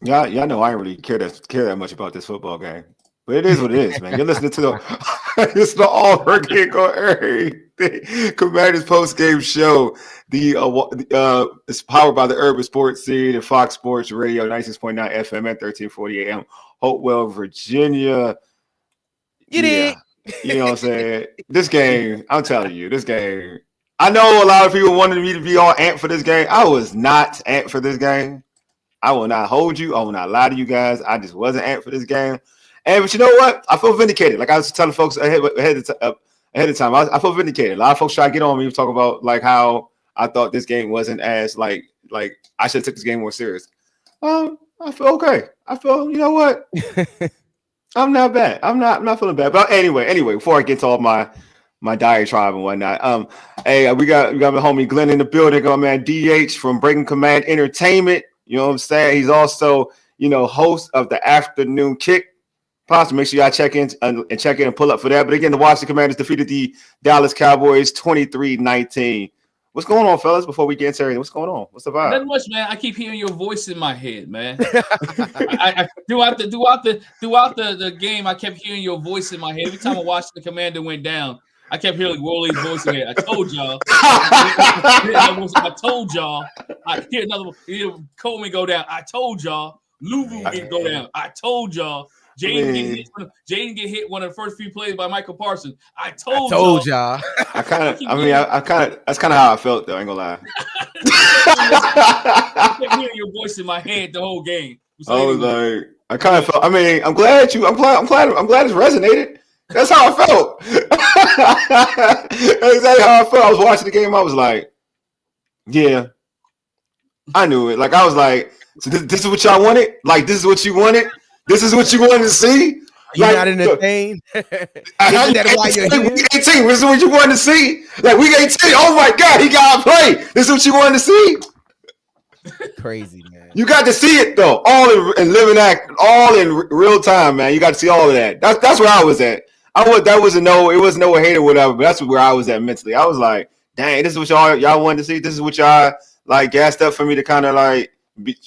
Y'all know I don't really care that much about this football game. But it is what it is, man. You're listening to it's the All Hurricane Go Commanders post game show. It's powered by the Urban Sports Scene and Fox Sports Radio, 96.9 FM at 1340 AM, Hopewell, Virginia. Yeah, you know what I'm saying. This game, I'm telling you, this game. I know a lot of people wanted me to be all amped for this game. I was not amped for this game. I will not hold you. I will not lie to you guys. I just wasn't amped for this game. But you know what? I feel vindicated. Like I was telling folks ahead of time. I feel vindicated. A lot of folks try to get on me to talk about like how I thought this game wasn't as like I should have took this game more serious. I feel okay. I feel, you know what? I'm not bad. I'm not feeling bad. But anyway, before I get to all my diatribe and whatnot, hey, we got my homie Glenn in the building. Oh man, DH from Breaking Command Entertainment. You know what I'm saying? He's also, host of the Afternoon Kick. Possibly make sure y'all check in and pull up for that. But again, the Washington Commanders defeated the Dallas Cowboys 23-19. What's going on, fellas? Before we get into everything, what's going on? What's the vibe? Nothing much, man. I keep hearing your voice in my head, man. Throughout the game, I kept hearing your voice in my head. Every time a Washington Commander went down, I kept hearing Worley's voice in my head. I told y'all. I told y'all. I hear another one. Hear Coleman go down. I told y'all. Luvu didn't go down. I told y'all. Jayden get hit one of the first few plays by Michael Parsons. I told y'all. That's kind of how I felt though. I ain't gonna lie. I kept hearing your voice in my head the whole game. I was like, I kind of felt. I mean, I'm glad it's resonated. That's how I felt. That's exactly how I felt. I was watching the game. I was like, yeah, I knew it. Like I was like, so this is what y'all wanted. Like this is what you wanted. This is what you wanted to see. You're not entertained. That's why you're here. Week 18. This is what you wanted to see. Like week 18. Oh my God, he got to play. This is what you wanted to see. Crazy, man. You got to see it though, all in living act, all in real time, man. You got to see all of that. That's where I was at. It wasn't no hate or whatever, but that's where I was at mentally. I was like, dang, this is what y'all wanted to see. This is what y'all like gassed up for me to kind of like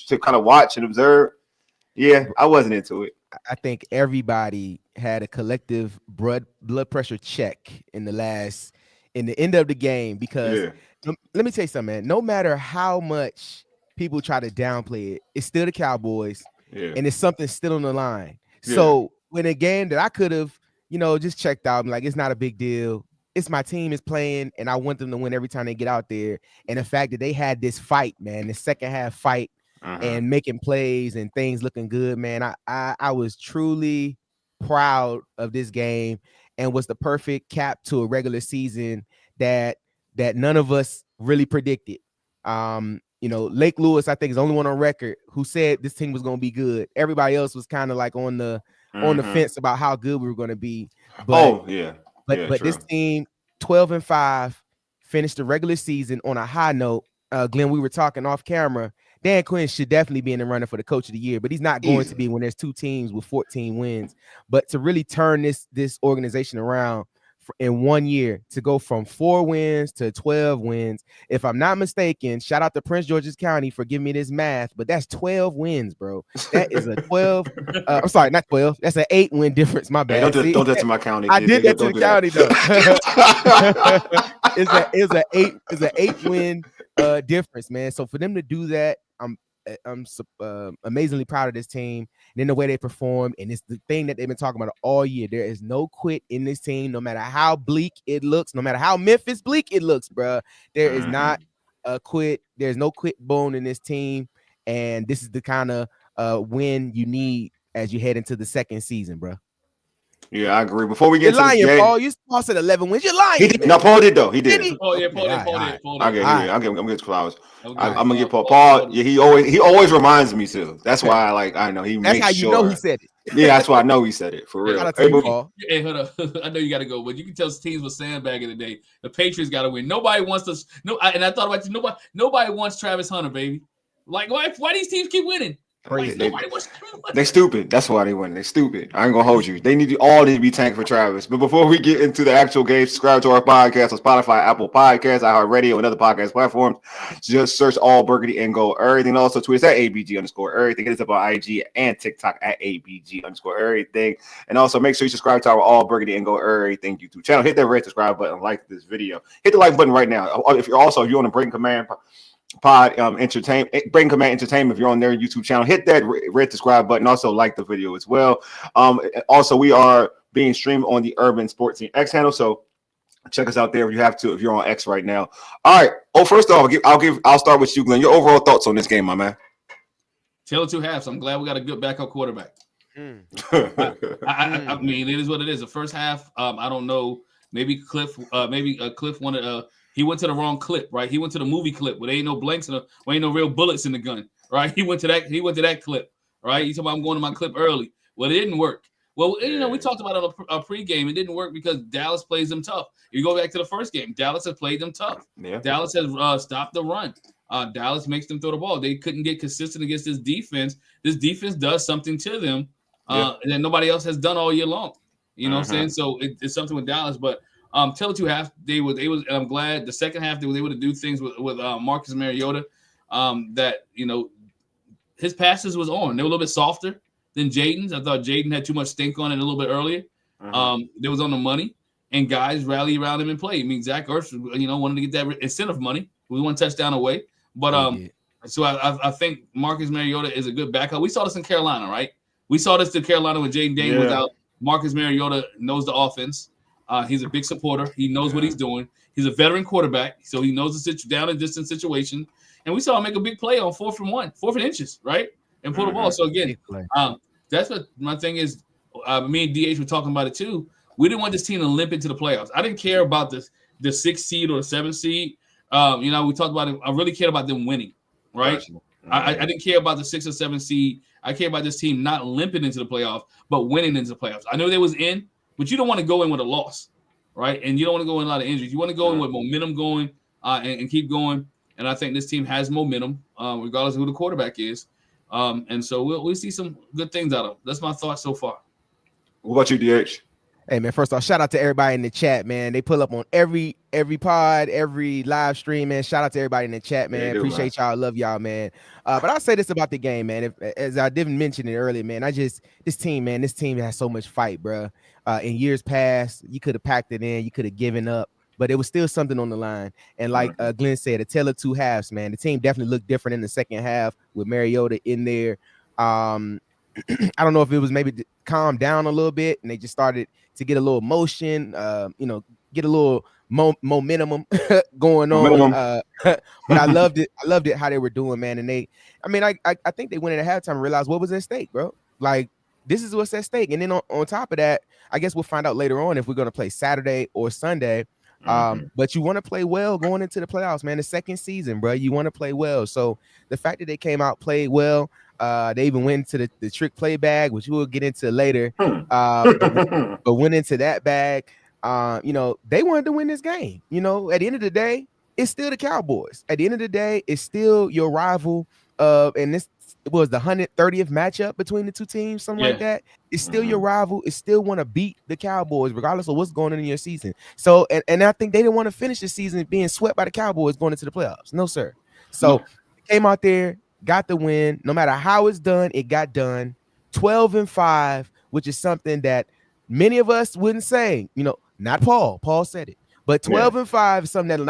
to kind of watch and observe. Yeah, I wasn't into it. I think everybody had a collective blood pressure check in the end of the game because let me tell you something, man. No matter how much people try to downplay it, it's still the Cowboys, and it's something still on the line. Yeah. So when a game that I could have, just checked out, I'm like, it's not a big deal. It's my team is playing, and I want them to win every time they get out there. And the fact that they had this fight, man, the second half fight. And making plays and things looking good, man. I was truly proud of this game and was the perfect cap to a regular season that none of us really predicted. Lake Lewis, I think, is the only one on record who said this team was going to be good. Everybody else was kind of like on the fence about how good we were going to be. But this team, 12-5, finished the regular season on a high note. Glenn, we were talking off camera. Dan Quinn should definitely be in the running for the coach of the year, but he's not going to be when there's two teams with 14 wins. But to really turn this organization around in 1 year, to go from 4 wins to 12 wins, if I'm not mistaken, shout out to Prince George's County for giving me this math, but that's 12 wins, bro. That is a 12. I'm sorry, not 12. That's an 8-win difference. My bad. Hey, don't do that to my county. I did that to the county though. It's an 8-win difference, man. So for them to do that, I'm amazingly proud of this team and then the way they performed. And it's the thing that they've been talking about all year. There is no quit in this team, no matter how bleak it looks, no matter how Memphis bleak it looks, bro. There is not a quit. There's no quit bone in this team. And this is the kind of win you need as you head into the second season, bro. Yeah, I agree. Before we get to lying, the game, Paul. You said 11 wins. You're lying. He did. No, Paul did though. He did. Paul did. I'm gonna flowers. Okay. I'm gonna get Paul. Yeah, he always reminds me to. That's why I know he. That's how you know he said it. Yeah, that's why I know he said it for real. Hey, hold up. I know you got to go, but you can tell teams were sandbagging today. The Patriots got to win. Nobody wants to. And I thought about you. Nobody wants Travis Hunter, baby. Like why these teams keep winning? Crazy. They stupid. That's why they win. They stupid. I ain't gonna hold you. They need to be tanked for Travis. But before we get into the actual game, subscribe to our podcast on Spotify, Apple Podcasts, iHeartRadio, and other podcast platforms. Just search All Burgundy and Gold Everything. Also tweet us at ABG_everything. Hit us up on IG and TikTok at ABG_everything. And also make sure you subscribe to our All Burgundy and Gold Everything YouTube channel. Hit that red subscribe button, like this video. Hit the like button right now. If you're on the Breaking Command Breaking Command Entertainment, if you're on their YouTube channel, hit that red subscribe button. Also like the video as well. Also, we are being streamed on the Urban Sports Team X handle, so check us out there if you have to, if you're on X right now. All right. First off, I'll start with you, Glenn. Your overall thoughts on this game, my man. Tale of two halves. I'm glad we got a good backup quarterback. I mean, it is what it is. The first half, I don't know. Maybe Cliff wanted. He went to the wrong clip, right? He went to the movie clip where there ain't no blanks where ain't no real bullets in the gun, right? He went to that clip, right? You talking about I'm going to my clip early. Well, it didn't work. Well, we talked about it on a pregame. It didn't work because Dallas plays them tough. If you go back to the first game, Dallas has played them tough. Yeah. Dallas has stopped the run. Dallas makes them throw the ball. They couldn't get consistent against this defense. This defense does something to them that nobody else has done all year long. You know what I'm saying? So it's something with Dallas, but tell the two half, they was, and I'm glad the second half they was able to do things with Marcus Mariota that, his passes was on. They were a little bit softer than Jayden's. I thought Jayden had too much stink on it a little bit earlier. They was on the money, and guys rally around him and play. I mean, Zach Ertz, wanted to get that incentive money. We one touchdown away. But so I think Marcus Mariota is a good backup. We saw this in Carolina, right? We saw this in Carolina when Jayden Daniels was out. Marcus Mariota knows the offense. He's a big supporter. He knows what he's doing. He's a veteran quarterback, so he knows the down and distance situation. And we saw him make a big play on 4th and inches, right? And pull the ball. So again, that's what my thing is. Me and DH were talking about it too. We didn't want this team to limp into the playoffs. I didn't care about the 6th seed or the 7th seed. We talked about it. I really cared about them winning, right? I didn't care about the 6th or 7th seed. I care about this team not limping into the playoffs, but winning into the playoffs. I know they was in, but you don't want to go in with a loss, right? And you don't want to go in a lot of injuries. You want to go in with momentum going and keep going. And I think this team has momentum, regardless of who the quarterback is. And so we'll see some good things out of them. That's my thoughts so far. What about you, DH? Hey, man, first off, shout out to everybody in the chat, man. They pull up on every pod, every live stream, man. Shout out to everybody in the chat, man. Appreciate y'all. Love y'all, man. But I'll say this about the game, man. As I didn't mention it earlier, man, this team has so much fight, bro. In years past, you could have packed it in. You could have given up. But it was still something on the line. And like Glenn said, a tale of two halves, man. The team definitely looked different in the second half with Mariota in there. I don't know if it was maybe calmed down a little bit and they just started to get a little motion, get a little momentum going on. But I loved it. I loved it how they were doing, man. And I think they went in at halftime and realized what was at stake, bro. Like, this is what's at stake. And then on top of that, I guess we'll find out later on if we're going to play Saturday or Sunday. But you want to play well going into the playoffs, man. The second season, bro. You want to play well. So the fact that they came out, played well, they even went into the trick play bag, which we'll get into later. But went into that bag. They wanted to win this game. At the end of the day, it's still the Cowboys. At the end of the day, it's still your rival. And this was the 130th matchup between the two teams, something like that. It's still your rival. It still want to beat the Cowboys, regardless of what's going on in your season. So, and I think they didn't want to finish the season being swept by the Cowboys going into the playoffs. No, sir. So came out there, got the win. No matter how it's done, it got done. 12-5, which is something that many of us wouldn't say. Not Paul. Paul said it. But 12-5 is something that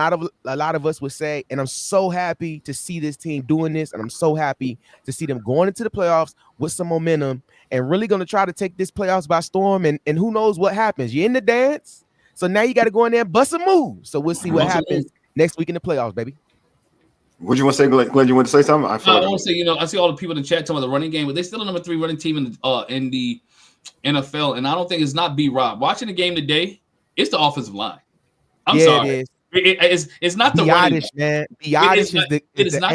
a lot of us would say, and I'm so happy to see this team doing this, and I'm so happy to see them going into the playoffs with some momentum and really going to try to take this playoffs by storm. And who knows what happens? You're in the dance, so now you got to go in there and bust a move. So we'll see what happens next week in the playoffs, baby. What do you want to say, Glenn? You want to say something? I want to say, I see all the people in the chat talking about the running game, but they're still a number 3 running team in the NFL, and I don't think it's not B-Rob. Watching the game today, it's the offensive line. I'm sorry. It's not the running backs, man. It is not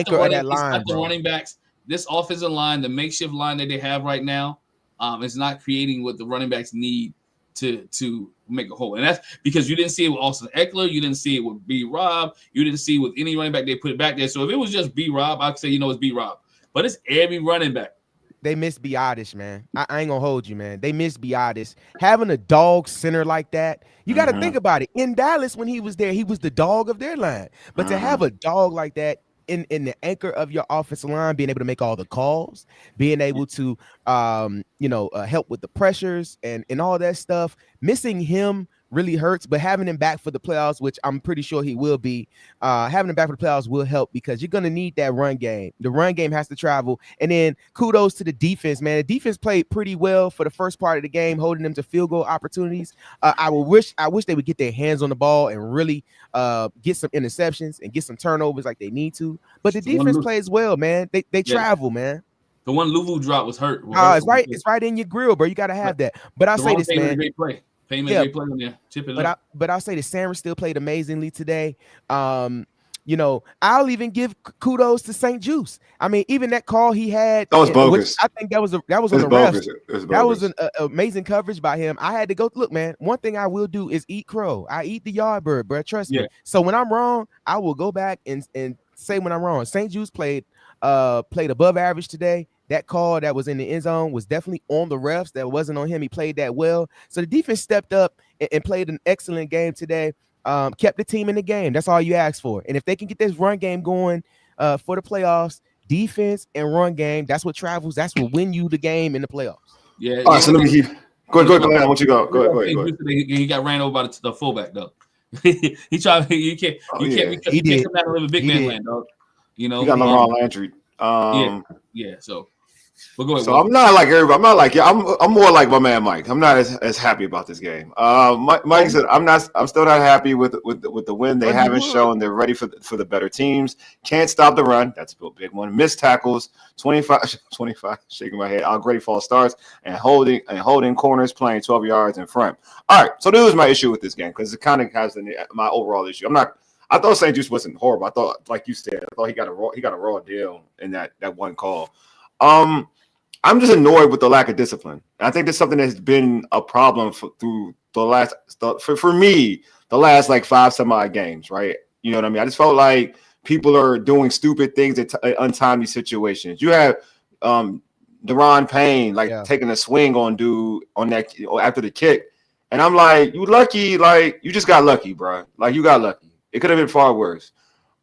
the running. It's not the running backs. This offensive line, the makeshift line that they have right now, is not creating what the running backs need to make a hole. And that's because you didn't see it with Austin Eckler, you didn't see it with B-Rob, you didn't see it with any running back they put it back there. So if it was just B-Rob, I'd say it's B-Rob. But it's every running back They miss Biotis, man. I ain't gonna hold you, man. They miss Biotis. Having a dog center like that, you got to think about it. In Dallas, when he was there, he was the dog of their line. But to have a dog like that in the anchor of your offensive line, being able to make all the calls, being able to help with the pressures and all that stuff, missing him really hurts, but having him back for the playoffs, which I'm pretty sure he will be, having him back for the playoffs will help because you're going to need that run game. The run game has to travel. And then kudos to the defense, man. The defense played pretty well for the first part of the game, holding them to field goal opportunities. I wish they would get their hands on the ball and really get some interceptions and get some turnovers like they need to. But the defense plays well, man. They travel, man. The one Lulu drop was hurt. It's right in your grill, bro. You got to have that. But I'll say this, man. Great play. Great play on there. But I'll say the Sanders still played amazingly today. I'll even give kudos to St. Juice. I mean, even that call he had, that was bogus. I think that was on the refs. That was an amazing coverage by him. I had to go look, man. One thing I will do is eat crow. I eat the yard bird, bro. Trust me. So when I'm wrong, I will go back and say when I'm wrong. St. Juice played above average today. That call that was in the end zone was definitely on the refs. That wasn't on him. He played that well. So the defense stepped up and played an excellent game today. Kept the team in the game. That's all you ask for. And if they can get this run game going for the playoffs, defense and run game, that's what travels. That's what win you the game in the playoffs. Yeah. All right, so let me hear. Go ahead. I want you to go. Go ahead. He got ran over by the fullback, though. He tried. You can't come out and live a big man land, dog. He got LeBron Landry. So. But go ahead, so I'm not like everybody. I'm not like I'm more like my man Mike. I'm not as happy about this game. Mike said I'm still not happy with the win. They haven't shown they're ready for the better teams. Can't stop the run. That's a big one. Missed tackles. 25. Shaking my head. Already false starts and holding corners, playing 12 yards in front. All right. So this was my issue with this game because it kind of has my overall issue. I thought St. Juice wasn't horrible. I thought, like you said, he got a raw deal in that one call. I'm just annoyed with the lack of discipline. I think that's something that's been a problem for me the last like 5 some odd games, right? You know what I mean? I just felt like people are doing stupid things at untimely situations. You have Deron Payne taking a swing on dude on that after the kick, and I'm like, you lucky, like you just got lucky, bro. Like you got lucky. It could have been far worse.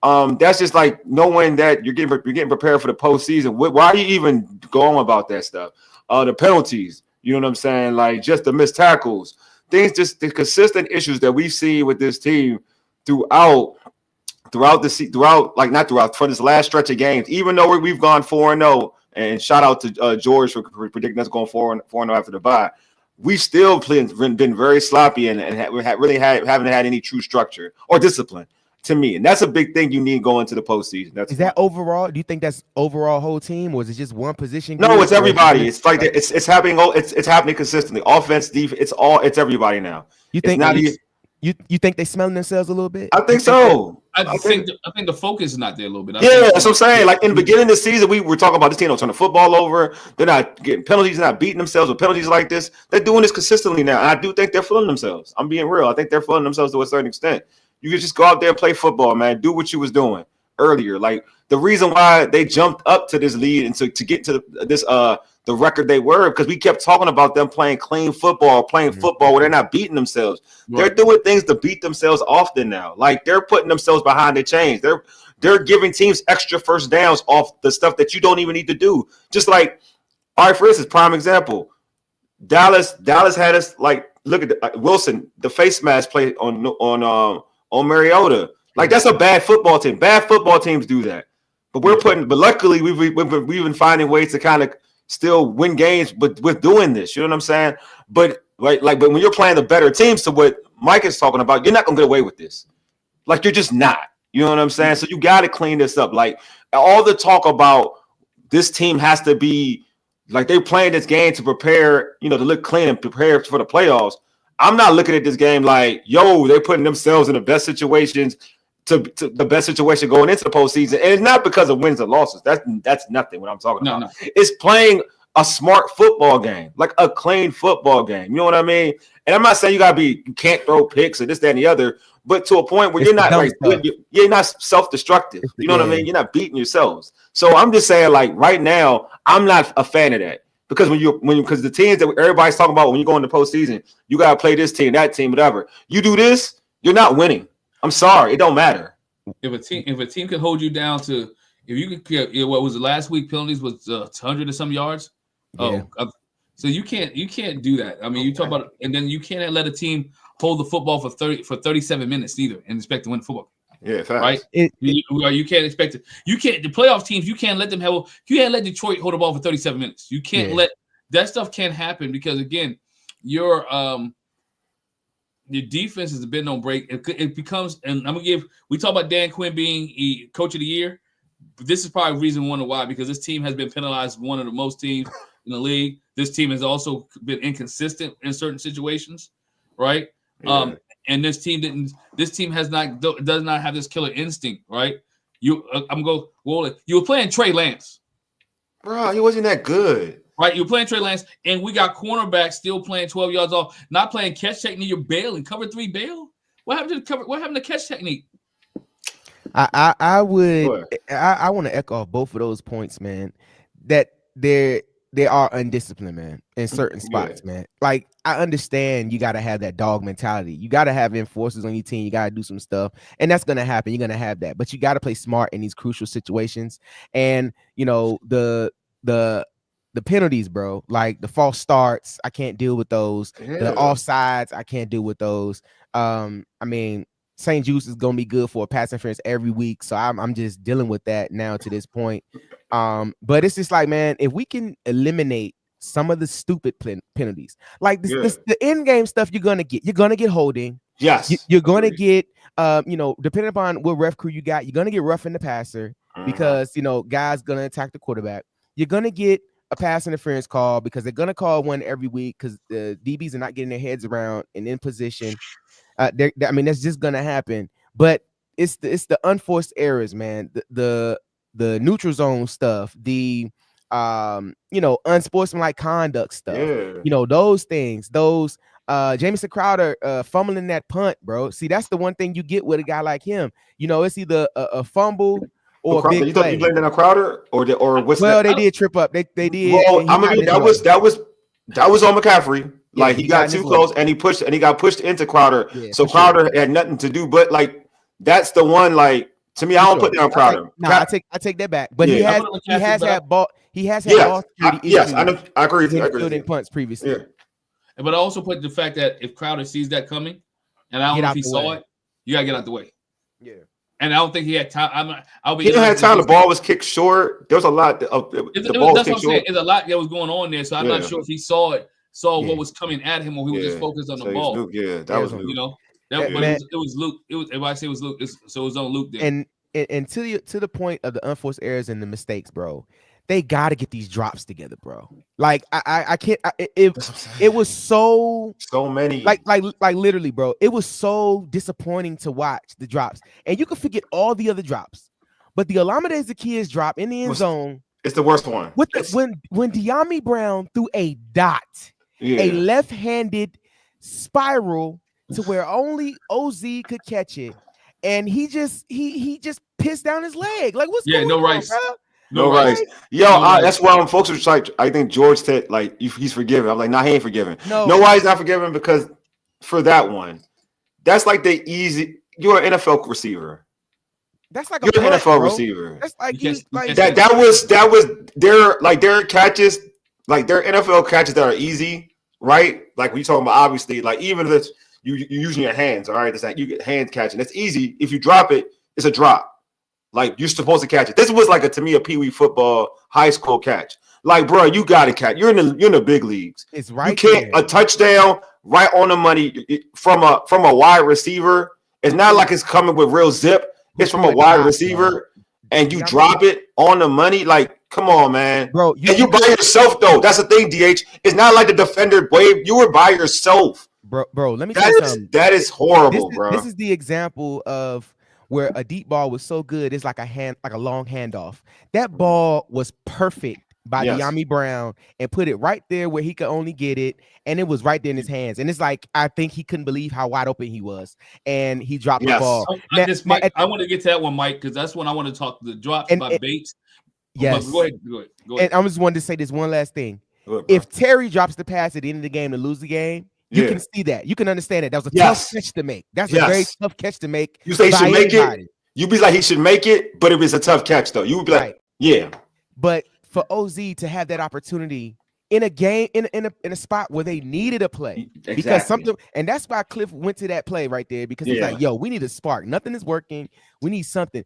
That's just like knowing that you're getting prepared for the postseason. Why are you even going about that stuff? The penalties, you know what I'm saying? Like just the missed tackles, just the consistent issues that we've seen with this team for this last stretch of games. Even though we've gone 4-0, and shout out to George for predicting us going 4-0 after the bye. We've still been very sloppy and haven't had any true structure or discipline. To me, and that's a big thing you need going into the postseason. Is that overall? Do you think that's overall whole team, or is it just one position? No, it's everybody. It's like it's happening. It's happening consistently. Offense, defense. It's everybody now. You think you think they smelling themselves a little bit? I think so. I think the focus is not there a little bit. That's what I'm saying. Like in the beginning of the season, we were talking about this team don't turn the football over. They're not getting penalties. They're not beating themselves with penalties like this. They're doing this consistently now, and I do think they're fooling themselves. I'm being real. I think they're fooling themselves to a certain extent. You could just go out there and play football, man. Do what you was doing earlier. Like the reason why they jumped up to this lead and to get to the record they were, because we kept talking about them playing clean football, football where they're not beating themselves. Right. They're doing things to beat themselves often now. Like they're putting themselves behind the chains. They're giving teams extra first downs off the stuff that you don't even need to do. Just like, all right, for instance, prime example, Dallas had us like look at Wilson, the face mask play on Mariota. Like that's a bad football team. Bad football teams do that. But luckily we've been finding ways to kind of still win games, but with doing this, you know what I'm saying? But but when you're playing the better teams, to what Mike is talking about, you're not gonna get away with this. Like you're just not. You know what I'm saying? So you got to clean this up. Like all the talk about this team has to be like they're playing this game to prepare, to look clean and prepare for the playoffs. I'm not looking at this game like, they're putting themselves in the best situations to the best situation going into the postseason. And it's not because of wins and losses. That's nothing what I'm talking about. No. It's playing a smart football game, like a clean football game. You know what I mean? And I'm not saying you can't throw picks or this, that, and the other, but to a point where It's you're not like you're not self-destructive. You know what I mean? You're not beating yourselves. So I'm just saying, like right now, I'm not a fan of that because because the teams that everybody's talking about when you go into postseason, you gotta play this team, that team, whatever. You do this, you're not winning. I'm sorry, it don't matter. If a team can hold you down to, if you could, what was the last week penalties was 100 or some yards. Yeah. So you can't do that. I mean, you talk about, and then you can't let a team hold the football for 37 minutes either and expect to win football. Yeah, facts. Right. You can't expect it. You can't, the playoff teams. You can't let them have. You can't let Detroit hold the ball for 37 minutes. You can't let that stuff can't happen because again, your defense has been on break. It becomes, and I'm gonna give. We talk about Dan Quinn being coach of the year. This is probably reason one why, because this team has been penalized one of the most teams in the league. This team has also been inconsistent in certain situations, right? Yeah. And this team does not have this killer instinct, right? You were playing Trey Lance. Bro, he wasn't that good. Right, you're playing Trey Lance, and we got cornerbacks still playing 12 yards off, not playing catch technique. You're bailing, cover 3 bail. What happened to catch technique? I want to echo both of those points, man. That they are undisciplined, man, in certain spots, man. Like I understand you got to have that dog mentality. You got to have enforcers on your team. You got to do some stuff, and that's gonna happen. You're gonna have that, but you got to play smart in these crucial situations. And you know the penalties, bro, like the false starts, I can't deal with those. Yeah. The offsides, I can't deal with those. I mean, St. Juice is gonna be good for a pass interference every week, so I'm just dealing with that now to this point. But it's just like, man, if we can eliminate some of the stupid penalties, like the in-game stuff, you're gonna get holding. Yes, you're gonna get depending upon what ref crew you got, you're gonna get roughing the passer because guys gonna attack the quarterback. You're gonna get a pass interference call because they're gonna call one every week because the DBs are not getting their heads around and in position. I mean, that's just gonna happen. But it's the unforced errors, man. The neutral zone stuff, the unsportsmanlike conduct stuff. Yeah. Those things. Those Jamison Crowder fumbling that punt, bro. See, that's the one thing you get with a guy like him. It's either a fumble. Or Crowder, you thought you blamed it on Crowder or what's well, they did trip up. They did. Well, I mean that was on McCaffrey. Yeah, like he got too close and he got pushed into Crowder. Yeah, so Crowder had nothing to do. But like that's the one. Like to me, I don't put that on Crowder. I take that back. But he has had ball. He has had ball security issues. I agree. I agree. Punts previously. Yeah. But I also put the fact that if Crowder sees that coming, and I don't know if he saw it, you gotta get out the way. Yeah. And I don't think he had time. He didn't have time. The ball was kicked short. There was a lot of the ball was kicked short. There's a lot that was going on there. So I'm not sure if he saw what was coming at him, or he was just focused on the ball. Luke, that was Luke. But it was Luke. If I say it was Luke, so it was on Luke there. And to the point of the unforced errors and the mistakes, bro. They got to get these drops together, bro. Like I can't. It was so many. Like literally, bro. It was so disappointing to watch the drops, and you can forget all the other drops, but the Olamide Zaccheaus drop in the end zone. It's the worst one. When De'Ami Brown threw a dot, a left-handed spiral to where only OZ could catch it, and he just pissed down his leg. Like what's going on, rice. Bro? No rights. Yo, that's why when folks are like, I think George said, like, he's forgiven. I'm like, nah, he ain't forgiven. No, why he's not forgiven? Because for that one, that's like the easy. You're an NFL receiver. That's like you're an NFL receiver. That's like that was their catches, like their NFL catches that are easy, right? Like when you talking about obviously, like even if it's you're using your hands, all right, it's like you get hand catching. That's easy. If you drop it, it's a drop. Like you're supposed to catch it. This was like to me a Pee Wee football high school catch. Like, bro, you got to catch. You're in the big leagues. It's right. You can't a touchdown right on the money from a wide receiver. It's not like it's coming with real zip. It's from a wide receiver, and you drop it on the money. Like, come on, man, bro. You by yourself though. That's the thing, DH. It's not like the defender waved. You were by yourself, bro. Let me tell you something. That is horrible, bro. This is the example of where a deep ball was so good, it's like a long handoff. That ball was perfect by De'Ami Brown and put it right there where he could only get it, and it was right there in his hands. And it's like I think he couldn't believe how wide open he was, and he dropped the ball. I want to get to that one, Mike, because that's when I want to talk the drops by Bates. Yes, go ahead. And I just wanted to say this one last thing. If Terry drops the pass at the end of the game to lose the game, you can see that. You can understand that. That was a tough catch to make. That's a very tough catch to make. You say he should make it. You'd be like, he should make it, but it was a tough catch, though. You would be like, yeah. But for OZ to have that opportunity in a game, in a spot where they needed a play, because something, and that's why Cliff went to that play right there, because he's like, yo, we need a spark. Nothing is working. We need something.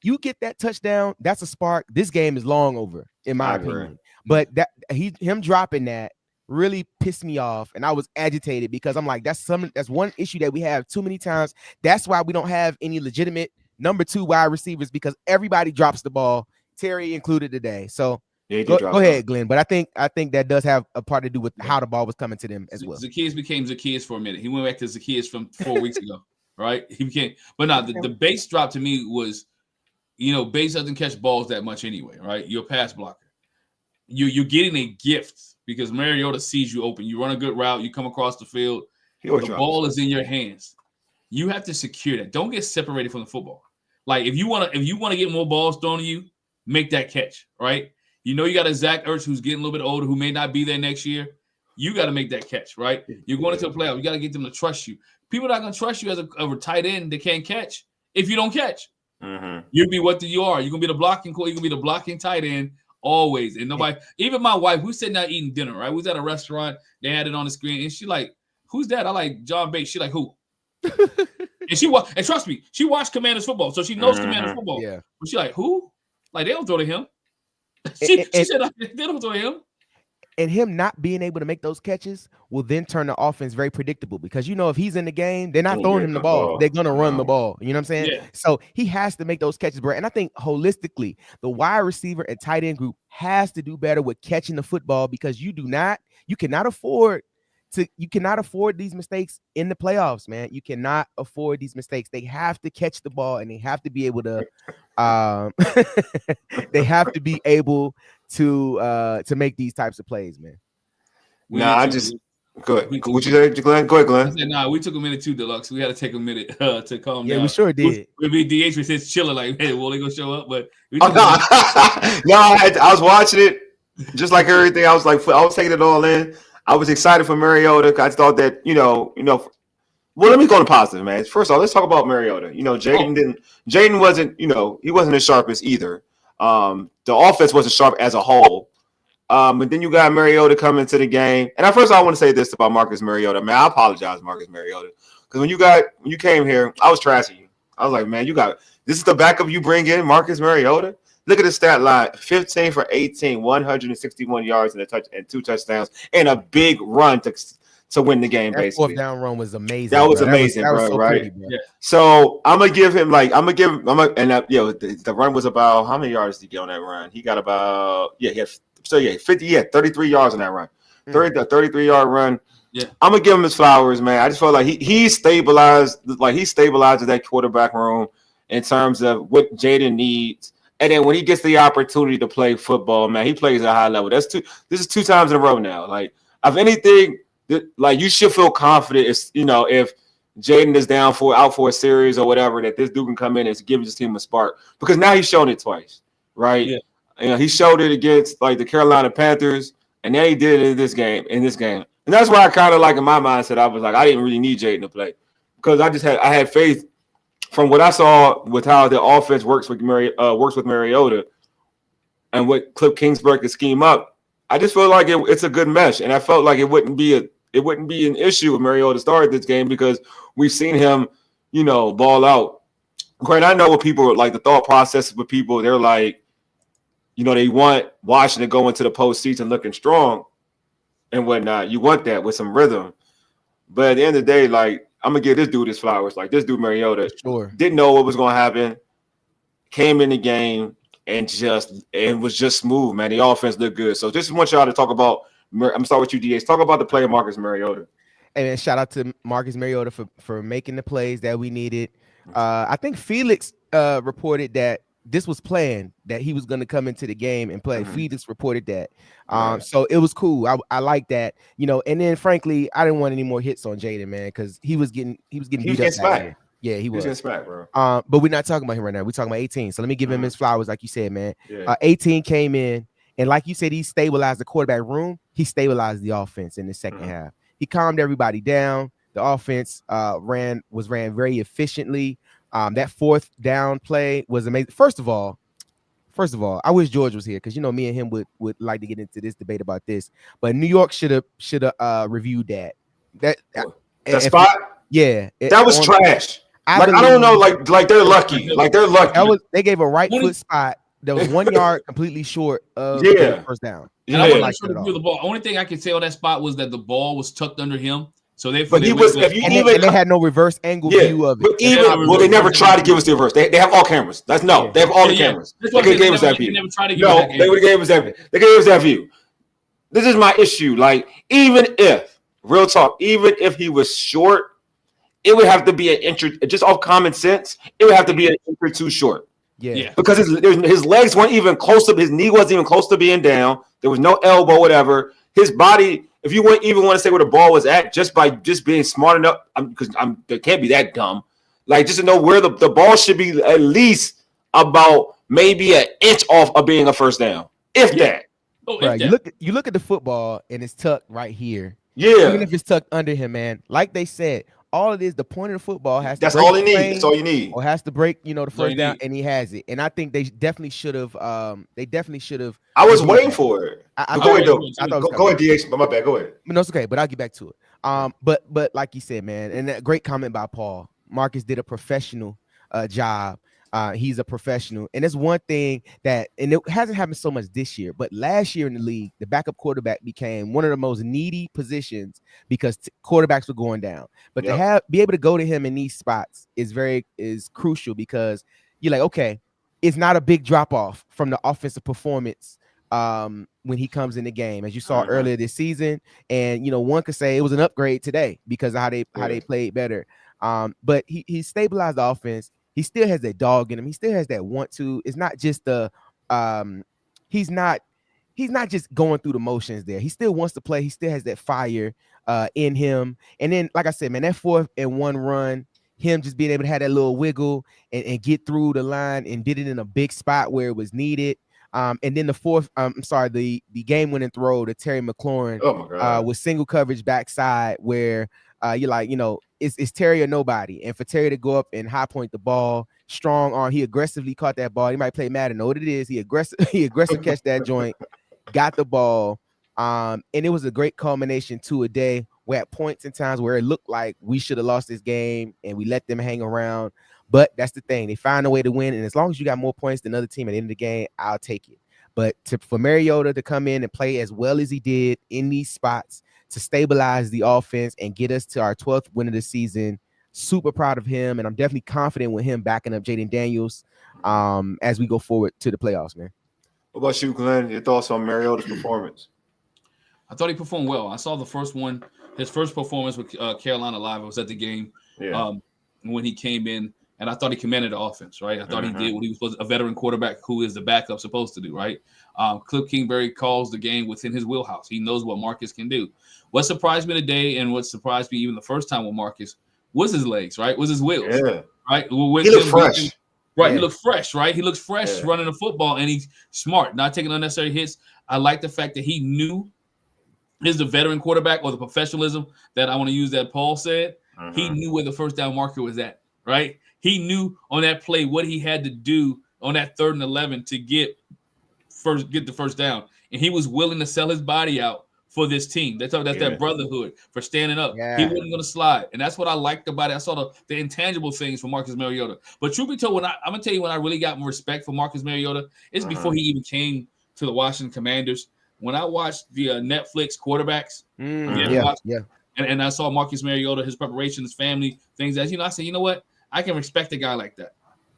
You get that touchdown, that's a spark. This game is long over, in my opinion. But him dropping that really pissed me off, and I was agitated because I'm like, that's one issue that we have too many times. That's why we don't have any legitimate number 2 wide receivers, because everybody drops the ball, Terry included today. So go ahead, Glenn. But I think that does have a part to do with how the ball was coming to them as well. Zacchaeus became Zacchaeus for a minute. He went back to Zacchaeus from 4 weeks ago, right? He became, but now the Bates drop to me was, Bates doesn't catch balls that much anyway, right? You're a pass blocker. You're getting a gift because Mariota sees you open. You run a good route. You come across the field. The ball is in your hands. You have to secure that. Don't get separated from the football. Like if you want to get more balls thrown to you, make that catch, right? You got a Zach Ertz who's getting a little bit older, who may not be there next year. You got to make that catch, right? You're going into a playoff. You got to get them to trust you. People are not going to trust you as a tight end that can't catch if you don't catch. Mm-hmm. You'll be what you are. You're going to be the blocking core. You're going to be the blocking tight end always. And nobody, even my wife, who's sitting out eating dinner, right? We was at a restaurant. They had it on the screen. And she like, who's that? I like John Bates. She like, who? And trust me, she watched Commanders football, so she knows Commanders football. Yeah. But she like, who? Like, they don't throw to him. She said, they don't throw to him. And him not being able to make those catches will then turn the offense very predictable, because if he's in the game, they're not throwing him the ball. They're going to run the ball. You know what I'm saying? Yeah. So he has to make those catches, bro. And I think holistically, the wide receiver and tight end group has to do better with catching the football, because you cannot afford these mistakes in the playoffs, man. You cannot afford these mistakes. They have to catch the ball, and they have to be able to to make these types of plays, man. Go ahead. What you say, Glenn? Go ahead, Glenn. I said, we took a minute too, Deluxe. We had to take a minute to calm down. Yeah, we sure did. We'd be DH was just chilling like, hey, well, they gonna show up, but I was watching it just like everything. I was taking it all in. I was excited for Mariota. I thought that, well, let me go to positive, man. First of all, let's talk about Mariota. Jayden wasn't, he wasn't as sharp as either. The offense wasn't sharp as a whole. But then you got Mariota coming into the game. And at first, I want to say this about Marcus Mariota. Man, I apologize, Marcus Mariota. Because when you came here, I was trashing you. I was like, man, this is the backup you bring in, Marcus Mariota? Look at the stat line: 15 for 18, 161 yards and 2 touchdowns, and a big run to win the game. That basically, 4th down run was amazing. That was amazing, bro. So right? Pretty, bro. Yeah. So I'm gonna give him the run was about, how many yards did he get on that run? He got about 50. He had 33 yards on that run. 33-yard run. Yeah, I'm gonna give him his flowers, man. I just felt like he stabilized that quarterback room in terms of what Jayden needs. And then when he gets the opportunity to play football, man, he plays at a high level. This is 2 times in a row now. Like, if anything, you should feel confident. If Jayden is out for a series or whatever, that this dude can come in and give his team a spark, because now he's shown it twice, right? Yeah. He showed it against the Carolina Panthers, and then he did it in this game. And that's why I kind of in my mindset, I was like, I didn't really need Jayden to play, because I had faith from what I saw with how the offense works with Mariota and what Cliff Kingsbury could scheme up. I just feel like it's a good mesh, and I felt like it wouldn't be an issue if Mariota started this game, because we've seen him, ball out. Granted, I know what people the thought process with people. They're like, they want Washington going into the postseason looking strong and whatnot. You want that with some rhythm, but at the end of the day, I'm gonna give this dude his flowers. This dude Mariota didn't know what was gonna happen, came in the game and was just smooth, man. The offense looked good. So just want y'all to talk about. I'm gonna start with you, DH. Talk about the player Marcus Mariota. And then shout out to Marcus Mariota for making the plays that we needed. I think Felix reported that this was planned that he was going to come into the game and play. Felix reported that. Right. So it was cool. I like that, and then frankly, I didn't want any more hits on Jayden, man, because he was getting beat up last year. Yeah, he was. He's getting smacked, bro. But we're not talking about him right now. We're talking about 18. So let me give him his flowers, like you said, man. Yeah. 18 came in, and like you said, he stabilized the quarterback room. He stabilized the offense in the second half. He calmed everybody down. The offense ran very efficiently. That fourth down play was amazing. First of all, I wish George was here because me and him would like to get into this debate about this. But New York should have reviewed that spot. That was trash. I don't know, like they're lucky. Like they're lucky. They gave a right foot spot that was 1 yard completely short of the first down. And I wasn't sure to view the ball. Only thing I could say on that spot was that the ball was tucked under him. So they had no reverse angle view of it. They never tried to give us the reverse. They have all cameras. They have all the cameras. They could have gave us that view. They would have gave us that view. They gave us that view. This is my issue. Like, even if he was short, it would have to be an inch, just off common sense. It would have to be an inch or two short. Yeah. Because his legs weren't even close to, his knee wasn't even close to being down. There was no elbow, whatever. His body, if you even want to say where the ball was at, just being smart enough, because they can't be that dumb. Like, just to know where the ball should be, at least about maybe an inch off of being a first down, if that. Right. You look at the football and it's tucked right here. Yeah. Even if it's tucked under him, man. Like they said, all it is, the point of the football has to. That's all he needs. That's all you need. Or has to break, the first down, and he has it. And I think they definitely should have. I was waiting for it. Go ahead, DH. My bad. Go ahead. No, it's okay. But I'll get back to it. But like you said, man, and that great comment by Paul. Marcus did a professional job. He's a professional, and it's one thing and it hasn't happened so much this year, but last year in the league, the backup quarterback became one of the most needy positions because quarterbacks were going down. But to be able to go to him in these spots is crucial, because you're like, okay, it's not a big drop off from the offensive performance when he comes in the game, as you saw earlier this season. And one could say it was an upgrade today because of how they played better. But he stabilized the offense. He still has that dog in him. He still has that want to. It's not just he's not just going through the motions there. He still wants to play. He still has that fire in him. And then, like I said, man, that 4th and 1 run, him just being able to have that little wiggle and get through the line and did it in a big spot where it was needed. And then the game winning throw to Terry McLaurin with single coverage backside, where you're like, it's Terry or nobody. And for Terry to go up and high point the ball, strong arm, he aggressively caught that ball. He might play Madden, know what it is. He aggressive catch that joint, got the ball. And it was a great culmination to a day where at points in times where it looked like we should have lost this game and we let them hang around. But that's the thing. They find a way to win. And as long as you got more points than the other team at the end of the game, I'll take it. But for Mariota to come in and play as well as he did in these spots, to stabilize the offense and get us to our 12th win of the season, super proud of him. And I'm definitely confident with him backing up Jayden Daniels as we go forward to the playoffs, man. What about you, Glenn? Your thoughts on Mariota's performance? I thought he performed well. I saw the first one, his first performance with Carolina Live. I was at the game when he came in, and I thought he commanded the offense, right? I thought he did what he was supposed to, a veteran quarterback who is the backup supposed to do, right? Cliff Kingsbury calls the game within his wheelhouse. He knows what Marcus can do. What surprised me today, and what surprised me even the first time with Marcus, was his legs, right? Was his wheels, right? He looked fresh. He looked fresh, right? He looks fresh running the football, and he's smart, not taking unnecessary hits. I like the fact that he knew the veteran quarterback, or the professionalism that I want to use that Paul said. He knew where the first down marker was at, right? He knew on that play what he had to do on that 3rd and 11 to get the first down, and he was willing to sell his body out for this team. That's that brotherhood for standing up. He wasn't going to slide, and that's what I liked about it. I saw the intangible things for Marcus Mariota. But truth be told, I'm going to tell you when I really got respect for Marcus Mariota is before he even came to the Washington Commanders. When I watched the Netflix quarterbacks, and I saw Marcus Mariota, his preparation, his family, things as I said, you know what? I can respect a guy like that.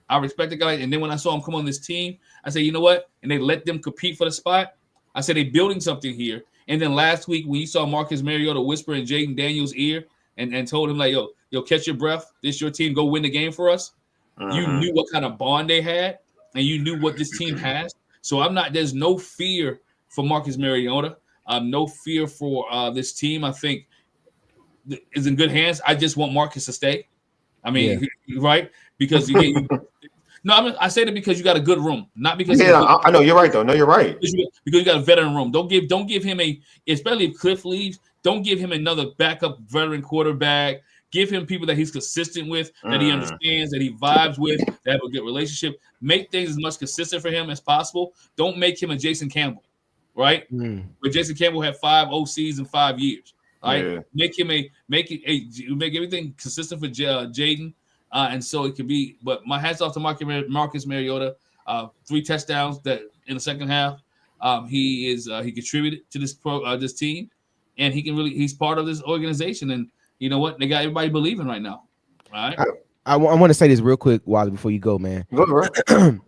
I respect a guy. And then when I saw him come on this team, I said, you know what? And they let them compete for the spot. I said, they're building something here. And then last week, when you saw Marcus Mariota whisper in Jayden Daniels' ear and told him, like, yo, catch your breath. This your team. Go win the game for us. You knew what kind of bond they had. and you knew what this team has. So there's no fear for Marcus Mariota. No fear for this team. I think is in good hands. I just want Marcus to stay. I mean, right? Because I say that because you got a good room, not because I know you're right though. No, you're right. Because you got a veteran room. Don't give him especially if Cliff leaves. Don't give him another backup veteran quarterback. Give him people that he's consistent with, that he understands, that he vibes with, that have a good relationship. Make things as much consistent for him as possible. Don't make him a Jason Campbell, right? But Jason Campbell had 5 OCs in 5 years. Right? Yeah. Make everything consistent for Jayden, and so it could be. But my hats off to Marcus Mariota. 3 touchdowns that in the second half. He contributed to this team, and he's part of this organization. And you know what? They got everybody believing right now. All right. I want to say this real quick, Wally, before you go, man. Go right.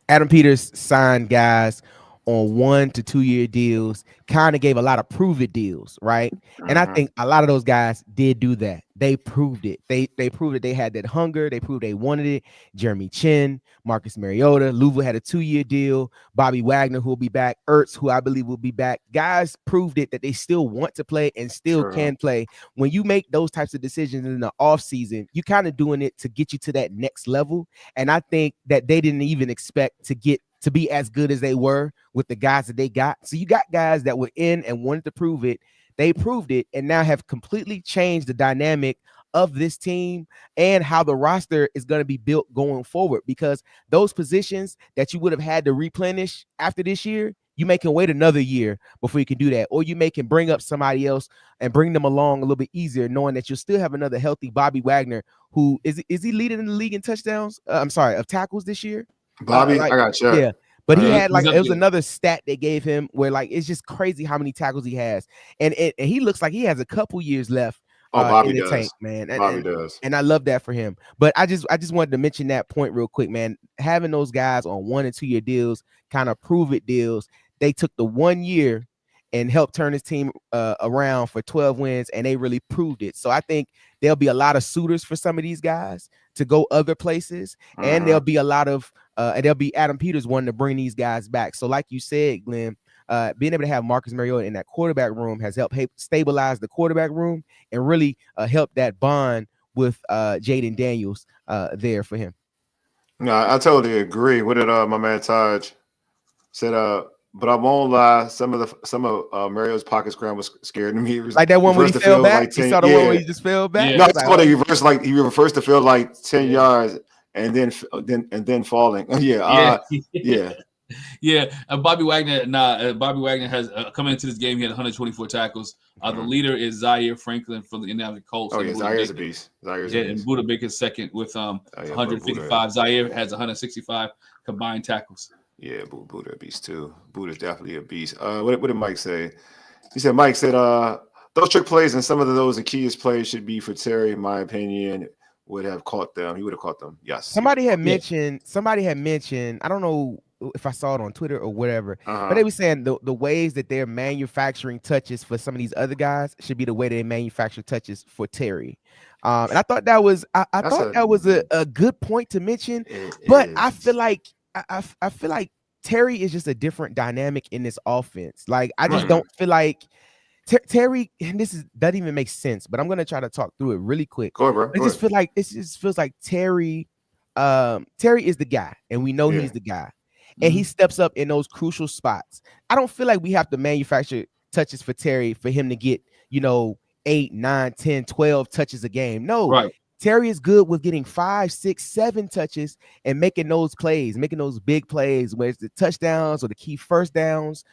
Adam Peters signed guys on 1 to 2 year deals, kind of gave a lot of prove it deals, right? And I think a lot of those guys did do that. They proved it. They proved that they had that hunger. They proved they wanted it. Jeremy Chin, Marcus Mariota, Louisville had a 2-year deal. Bobby Wagner, who will be back. Ertz, who I believe will be back. Guys proved it that they still want to play and still can play. When you make those types of decisions in the offseason, you kind of doing it to get you to that next level. And I think that they didn't even expect to be as good as they were with the guys that they got. So you got guys that were in and wanted to prove it. They proved it and now have completely changed the dynamic of this team and how the roster is going to be built going forward, because those positions that you would have had to replenish after this year, you may can wait another year before you can do that. Or you may can bring up somebody else and bring them along a little bit easier, knowing that you'll still have another healthy Bobby Wagner, who is he leading in the league in touchdowns? Of tackles this year? Bobby, I got you. Yeah. But he had it was another stat they gave him where it's just crazy how many tackles he has. And he looks like he has a couple years left in the tank, man. Bobby does. And I love that for him. But I just wanted to mention that point real quick, man. Having those guys on 1 and 2 year deals, kind of prove it deals. They took the 1 year and helped turn his team around for 12 wins, and they really proved it. So I think there'll be a lot of suitors for some of these guys to go other places, and there'll be a lot of and there'll be Adam Peters wanting to bring these guys back. So like you said, Glenn, being able to have Marcus Mariota in that quarterback room has helped stabilize the quarterback room and really help that bond with Jayden Daniels there for him. No, I totally agree. What did my man Taj said? But I won't lie. Some of Mariota's pocket scrambles scared me. Like that one where he fell back. You saw the one where he just fell back. Yeah. No, it's funny. He reversed the field like 10 yards and then falling. Yeah. Bobby Wagner has coming into this game. He had 124 tackles. The leader is Zaire Franklin from the Indianapolis Colts. Oh yeah, Zaire's a beast. And Buda Baker's second with 155. Zaire has 165 combined tackles. Yeah, Buddha a beast too. Buddha's definitely a beast. What did Mike say? Mike said those trick plays and some of those Akias plays should be for Terry, in my opinion. Would have caught them. He would have caught them. Yes. Somebody had mentioned. I don't know if I saw it on Twitter or whatever, but they were saying the ways that they're manufacturing touches for some of these other guys should be the way they manufacture touches for Terry. And I thought that was a good point to mention. But I feel like I feel like Terry is just a different dynamic in this offense. Like I just don't feel like Terry, and doesn't even make sense, but I'm gonna try to talk through it really quick. Go ahead, bro. It just feels like Terry is the guy, and we know he's the guy, and he steps up in those crucial spots. I don't feel like we have to manufacture touches for Terry for him to get 8, 9, 10, 12 touches a game. No, right. Terry is good with getting 5, 6, 7 touches and making those plays, making those big plays, where it's the touchdowns or the key first downs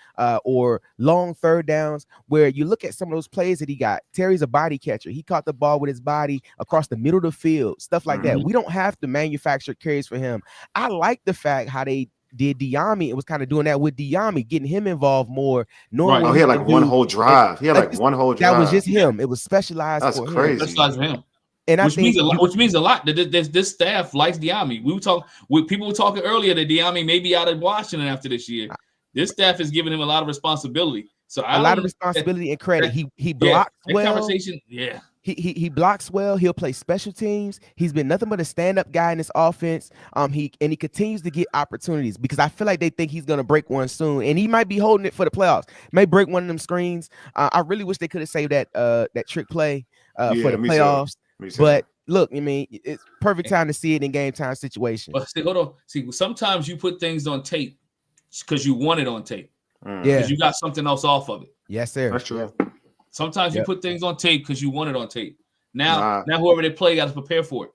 or long third downs, where you look at some of those plays that he got. Terry's a body catcher. He caught the ball with his body across the middle of the field, stuff like that. We don't have to manufacture carries for him. I like the fact how they did Diami. It was kind of doing that with Diami, getting him involved more. Right. He had one whole drive. One whole drive. That was just him. It was specialized for him. Crazy. Specialized for him. And which means a lot. This staff likes Diami. People were talking earlier that Diami may be out of Washington after this year. This staff is giving him a lot of responsibility. So a lot of responsibility and credit. He blocks well. Conversation, He blocks well. He'll play special teams. He's been nothing but a stand-up guy in this offense. He continues to get opportunities because I feel like they think he's gonna break one soon, and he might be holding it for the playoffs. May break one of them screens. I really wish they could have saved that trick play for the playoffs. But look, I mean, it's perfect time to see it in game time situation. But see, hold on. See, sometimes you put things on tape because you want it on tape. Yeah, because you got something else off of it. Yes, sir. That's true. Yeah. Sometimes you put things on tape because you want it on tape. Now whoever they play got to prepare for it.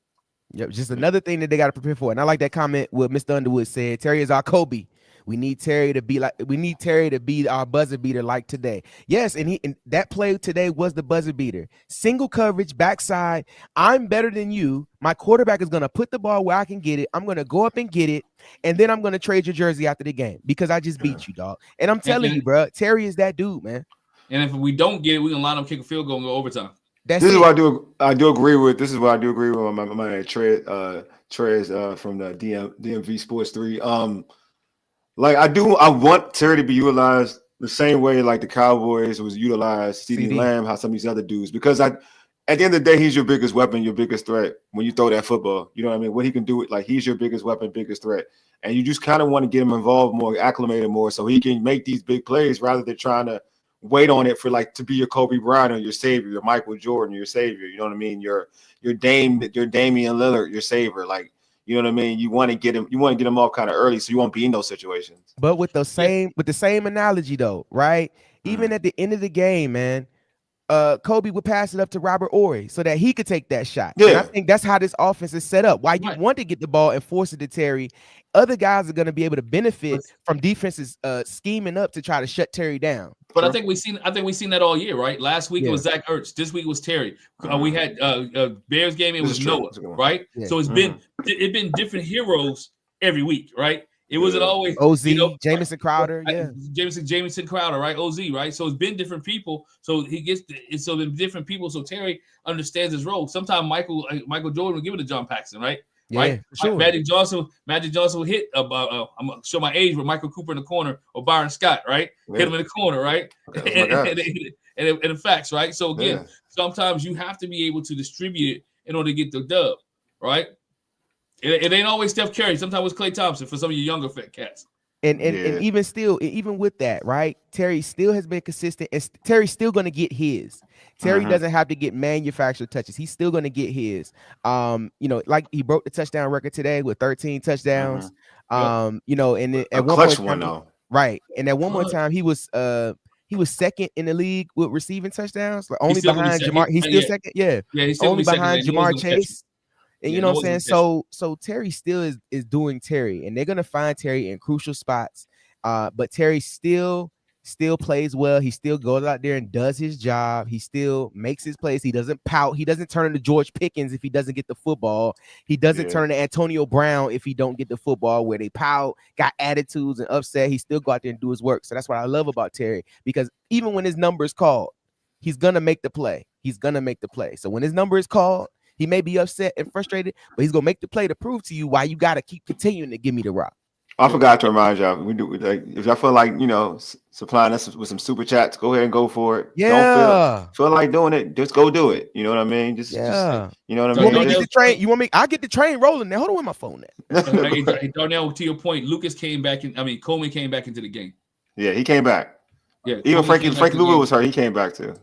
Yep, just another thing that they got to prepare for. And I like that comment what Mr. Underwood said. Terry is our Kobe. We need Terry to be our buzzer beater like today. Yes, and that play today was the buzzer beater. Single coverage, backside. I'm better than you. My quarterback is gonna put the ball where I can get it. I'm gonna go up and get it, and then I'm gonna trade your jersey after the game because I just beat you, dog. And I'm telling you, bro, Terry is that dude, man. And if we don't get it, we're gonna line up, kick a field goal, and go overtime. This is what I do agree with. This is what I do agree with my Trez from the DMV Sports 3. Like I want Terry to be utilized the same way like the Cowboys was utilized CeeDee Lamb, how some of these other dudes, because at the end of the day, he's your biggest weapon, your biggest threat when you throw that football. You know what I mean? What he can do, like he's your biggest weapon, biggest threat. And you just kind of want to get him involved more, acclimated more so he can make these big plays rather than trying to wait on it for like to be your Kobe Bryant or your savior, your Michael Jordan, your savior. You know what I mean? Your Damian Lillard, your savior. Like, you know what I mean? You want to get him off kind of early so you won't be in those situations. But with the same analogy though, right? Even at the end of the game, man, Kobe would pass it up to Robert Ory so that he could take that shot. Yeah. And I think that's how this offense is set up. Why you want to get the ball and force it to Terry. Other guys are going to be able to benefit from defenses scheming up to try to shut Terry down. But I think we've seen that all year, right? Last week it was Zach Ertz. This week was Terry. We had Bears game. It was Noah, right? Yeah. So it's been different heroes every week, right? It wasn't always OZ, Jamison Crowder, Jamison Crowder, right? OZ, right? So it's been different people. So so been different people. So Terry understands his role. Sometimes Michael Jordan will give it to John Paxson, right? Yeah, right. Sure. Magic Johnson will hit I'm gonna show my age with Michael Cooper in the corner or Byron Scott, right? Yeah. Hit him in the corner, right? And the facts, right? So again, sometimes you have to be able to distribute it in order to get the dub, right? It ain't always Steph Curry. Sometimes it's Klay Thompson for some of you younger fat cats. And even with that, right? Terry still has been consistent, and Terry's still going to get his. Terry doesn't have to get manufactured touches. He's still going to get his. Like he broke the touchdown record today with 13 touchdowns. And then at one point, right? And at one more time, he was second in the league with receiving touchdowns, like only behind Jamar. He's still second, he's still only behind Jamar Chase. And you know what I'm saying? So Terry still is doing Terry, and they're gonna find Terry in crucial spots. But Terry still plays well. He still goes out there and does his job. He still makes his plays. He doesn't pout. He doesn't turn into George Pickens if he doesn't get the football. He doesn't turn into Antonio Brown if he don't get the football, where they pout, got attitudes and upset. He still go out there and do his work. So that's what I love about Terry, because even when his number is called, he's gonna make the play. So when his number is called, he may be upset and frustrated, but he's gonna make the play to prove to you why you gotta keep continuing to give me the rock. I forgot to remind y'all, if y'all feel like supplying us with some super chats, go ahead and go for it. Yeah. Don't feel like doing it, just go do it. You know what I mean? Just you know what I mean? You want me to get the train? You want me? I'll get the train rolling there. Hold on, with my phone there. Hey, Darnell, to your point, Coleman came back into the game. Yeah, he came back. Yeah, even Frank Louisville was hurt. He came back too.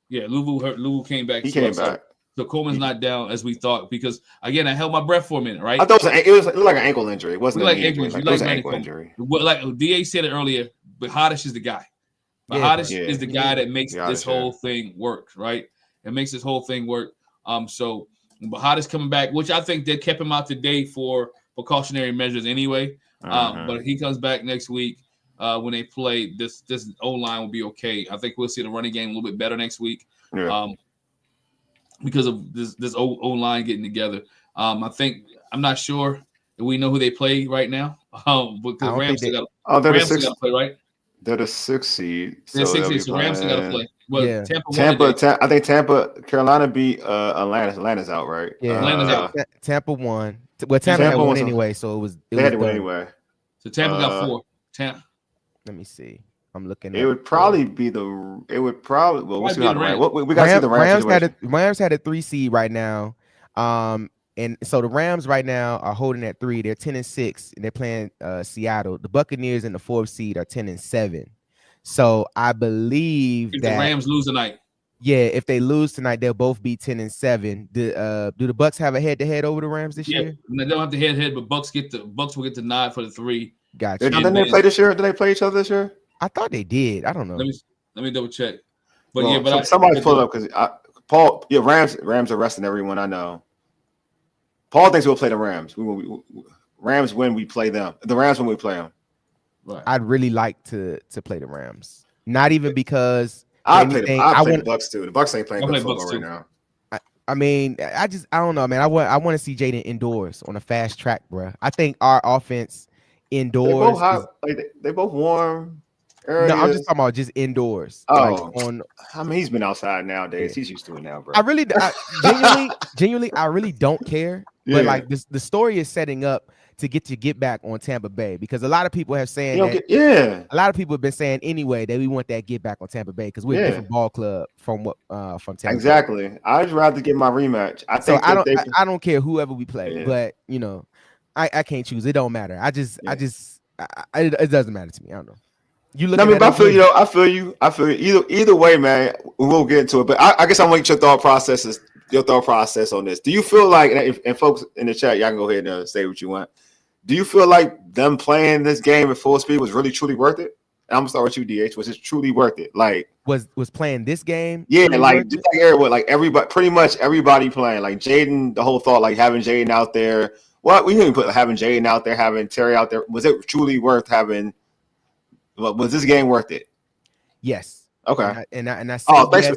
Yeah, Louisville came back. He came back. So Coleman's not down as we thought, because again, I held my breath for a minute, right? I thought it looked like an ankle injury. It wasn't like ankle injury. It was an ankle injury. Like DA said it earlier, but Hadish is the guy. Is the guy that makes this whole thing work, right? It makes this whole thing work. So Hadish coming back, which I think they kept him out today for precautionary measures anyway. But he comes back next week when they play. This O-line will be okay. I think we'll see the running game a little bit better next week. Yeah. Because of this O-line getting together. I'm not sure if we know who they play right now. Because Rams still got to play, right? They're the 6th seed. They're 6th seed, so Rams still got to play. Well, Tampa. I think Carolina beat Atlanta. Atlanta's out, right? Yeah, Atlanta's out. Tampa won. Well, Tampa had won anyway, so it was. They had to win anyway. So Tampa got 4. Let me see. I'm looking. It would probably be the. It would probably. Well, we'll see how the Rams. We got to see the Rams had a 3 seed right now. And so the Rams right now are holding at 3. They're 10-6, and they're playing Seattle. The Buccaneers in the 4th seed are 10-7. So I believe if that the Rams lose tonight. Yeah, if they lose tonight, they'll both be 10-7. Do the Bucks have a head-to-head over the Rams this year? They don't have to head, but Bucks will get the nod for the 3. Gotcha. Didn't they play this year? Did they play each other this year? I thought they did. I don't know. Let me double check. But well, somebody pull up because Paul. Yeah, Rams are resting everyone. I know. Paul thinks we'll play the Rams. Rams when we play them. The Rams when we play them. Right. I'd really like to play the Rams. Not even because I play the Bucks too. The Bucks ain't playing good football right now. I mean, I don't know, man. I want to see Jayden indoors on a fast track, bro. I think our offense indoors. They both hot, they both warm. Areas. No, I'm just talking about just indoors. Oh, I mean, he's been outside nowadays. Yeah. He's used to it now, bro. Genuinely, I really don't care. Yeah. But like the story is setting up to get back on Tampa Bay because a lot of people have saying a lot of people have been saying anyway that we want that get back on Tampa Bay because we're a different ball club from Tampa exactly. Bay. I'd rather get my rematch. I don't care whoever we play, but you know, I can't choose. It don't matter. It doesn't matter to me. I don't know. I feel you. Either way, man. We won't get into it, but I guess I want your thought process on this. Do you feel like, and folks in the chat, y'all can go ahead and say what you want. Do you feel like them playing this game at full speed was really truly worth it? And I'm gonna start with you, DH. Was it truly worth it? Like was playing this game? Yeah, everybody, pretty much everybody playing. Like Jayden, the whole thought, like having Jayden out there. What we didn't put having Jayden out there, having Terry out there. Was it truly worth having? Was this game worth it? Yes. Okay. And I said thanks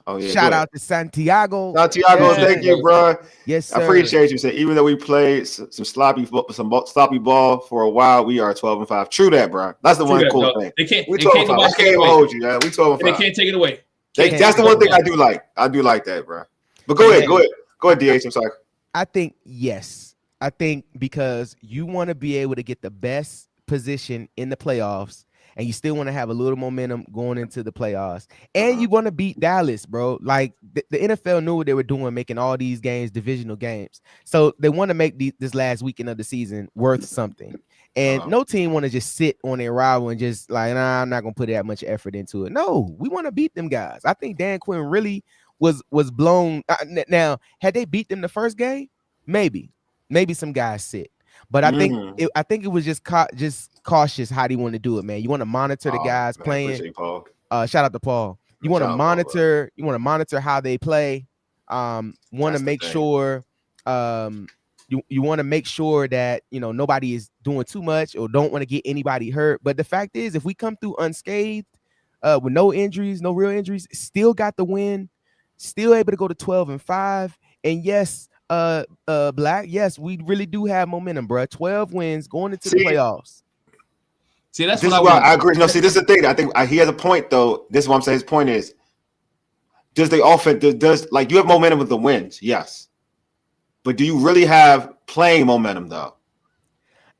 yes. Shout out to Santiago. Thank you, bro. Yes, sir. I appreciate you. Even though we played some sloppy ball for a while, we are 12-5. True that, bro. That's the one cool thing. They can't. We 12-5. I can't hold you, man. We 12-5. They can't take it away. That's the one thing I do like. I do like that, bro. But go ahead, DH. I'm sorry. I think yes. I think because you want to be able to get the best position in the playoffs. And you still want to have a little momentum going into the playoffs. And you want to beat Dallas, bro. Like, the NFL knew what they were doing, making all these games divisional games. So they want to make this last weekend of the season worth something. And no team want to just sit on their rival and just like, nah, I'm not going to put that much effort into it. No, we want to beat them guys. I think Dan Quinn really was blown. Now, had they beat them the first game, maybe some guys sit. But I think it was just cautious how they want to do it, man. You want to monitor the guys playing. Shout out to Paul. You want to monitor. You want to monitor how they play. Want to make sure. You want to make sure that nobody is doing too much or don't want to get anybody hurt. But the fact is, if we come through unscathed, with no injuries, no real injuries, still got the win, still able to go to 12-5, and yes. Black, yes, we really do have momentum, bro. 12 wins going into the playoffs. See, that's what I agree. No, see, this is the thing. I think he has a point, though. This is what I'm saying. His point is, does the offense does like you have momentum with the wins? Yes, but do you really have playing momentum though?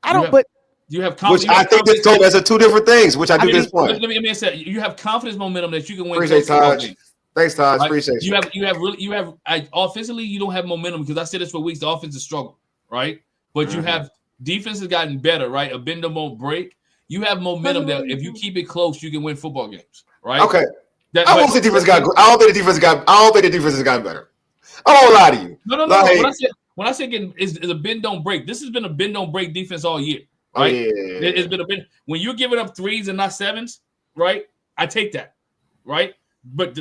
I don't. But you have confidence. Which I think those are two different things. Which I do this point. Let me say, you have confidence momentum that you can win. Appreciate Taj. Thanks, Todd. Right? Appreciate you. You have offensively, you don't have momentum because I said this for weeks. The offense is struggle, right? But you have defense has gotten better, right? A bend won't break. You have momentum that if you keep it close, you can win football games, right? Okay. I don't think the defense has gotten better. I won't lie to you. No. When I say getting is a bend don't break. This has been a bend don't break defense all year, right? It's been a bend. When you're giving up 3s and not 7s, right? I take that, right? But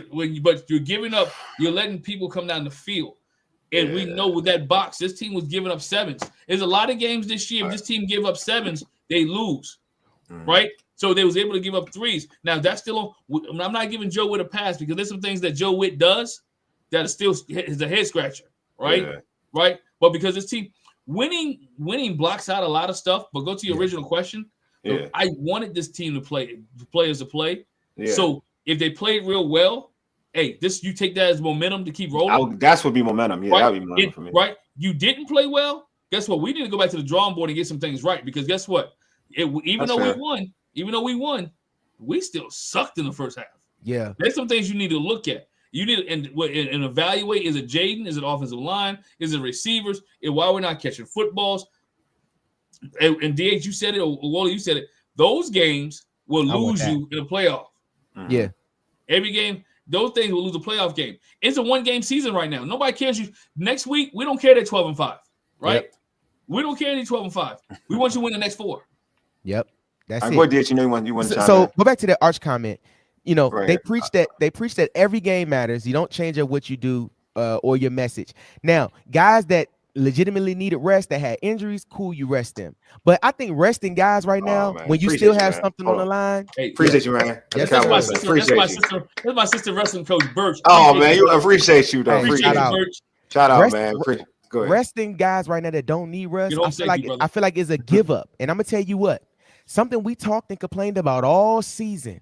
you're giving up, you're letting people come down the field. And we know with that box, this team was giving up 7s. There's a lot of games this year. If this team give up 7s, they lose. Right? So they was able to give up 3s. Now that's still I'm not giving Joe Witt a pass because there's some things that Joe Witt does that is still is a head scratcher, right? Yeah. Right? But because this team winning blocks out a lot of stuff. But go to your original question. Yeah. I wanted this team to play players to play. Yeah. So if they played real well, hey, you take that as momentum to keep rolling. That's what be momentum. Yeah, right? That would be momentum for me. Right? You didn't play well. Guess what? We need to go back to the drawing board and get some things right. Because guess what? Even though we won, we still sucked in the first half. Yeah. There's some things you need to look at. You need and evaluate. Is it Jayden? Is it offensive line? Is it receivers? And why we're not catching footballs? And DH, you said it, or Wally, you said it. Those games will lose you in the playoff. Yeah. Every game, those things will lose the playoff game. It's a one-game season right now. Nobody cares you. Next week, we don't care that 12-5, right? Yep. We don't care that 12-5. We want you to win the next 4. Yep. That's it. Go DH, you want to so go back to that Arch comment. You know, right. they preach that every game matters. You don't change up what you do or your message. Now, guys that legitimately needed rest, that had injuries, cool, you rest them. But I think resting guys right now, when you still have something on the line. Hey, appreciate you, man. That's my sister wrestling coach, Birch. Oh, man, you appreciate you, though. Appreciate you, Birch. Shout out, man. Go ahead. Resting guys right now that don't need rest, I feel like it's a give up. And I'm going to tell you what, something we talked and complained about all season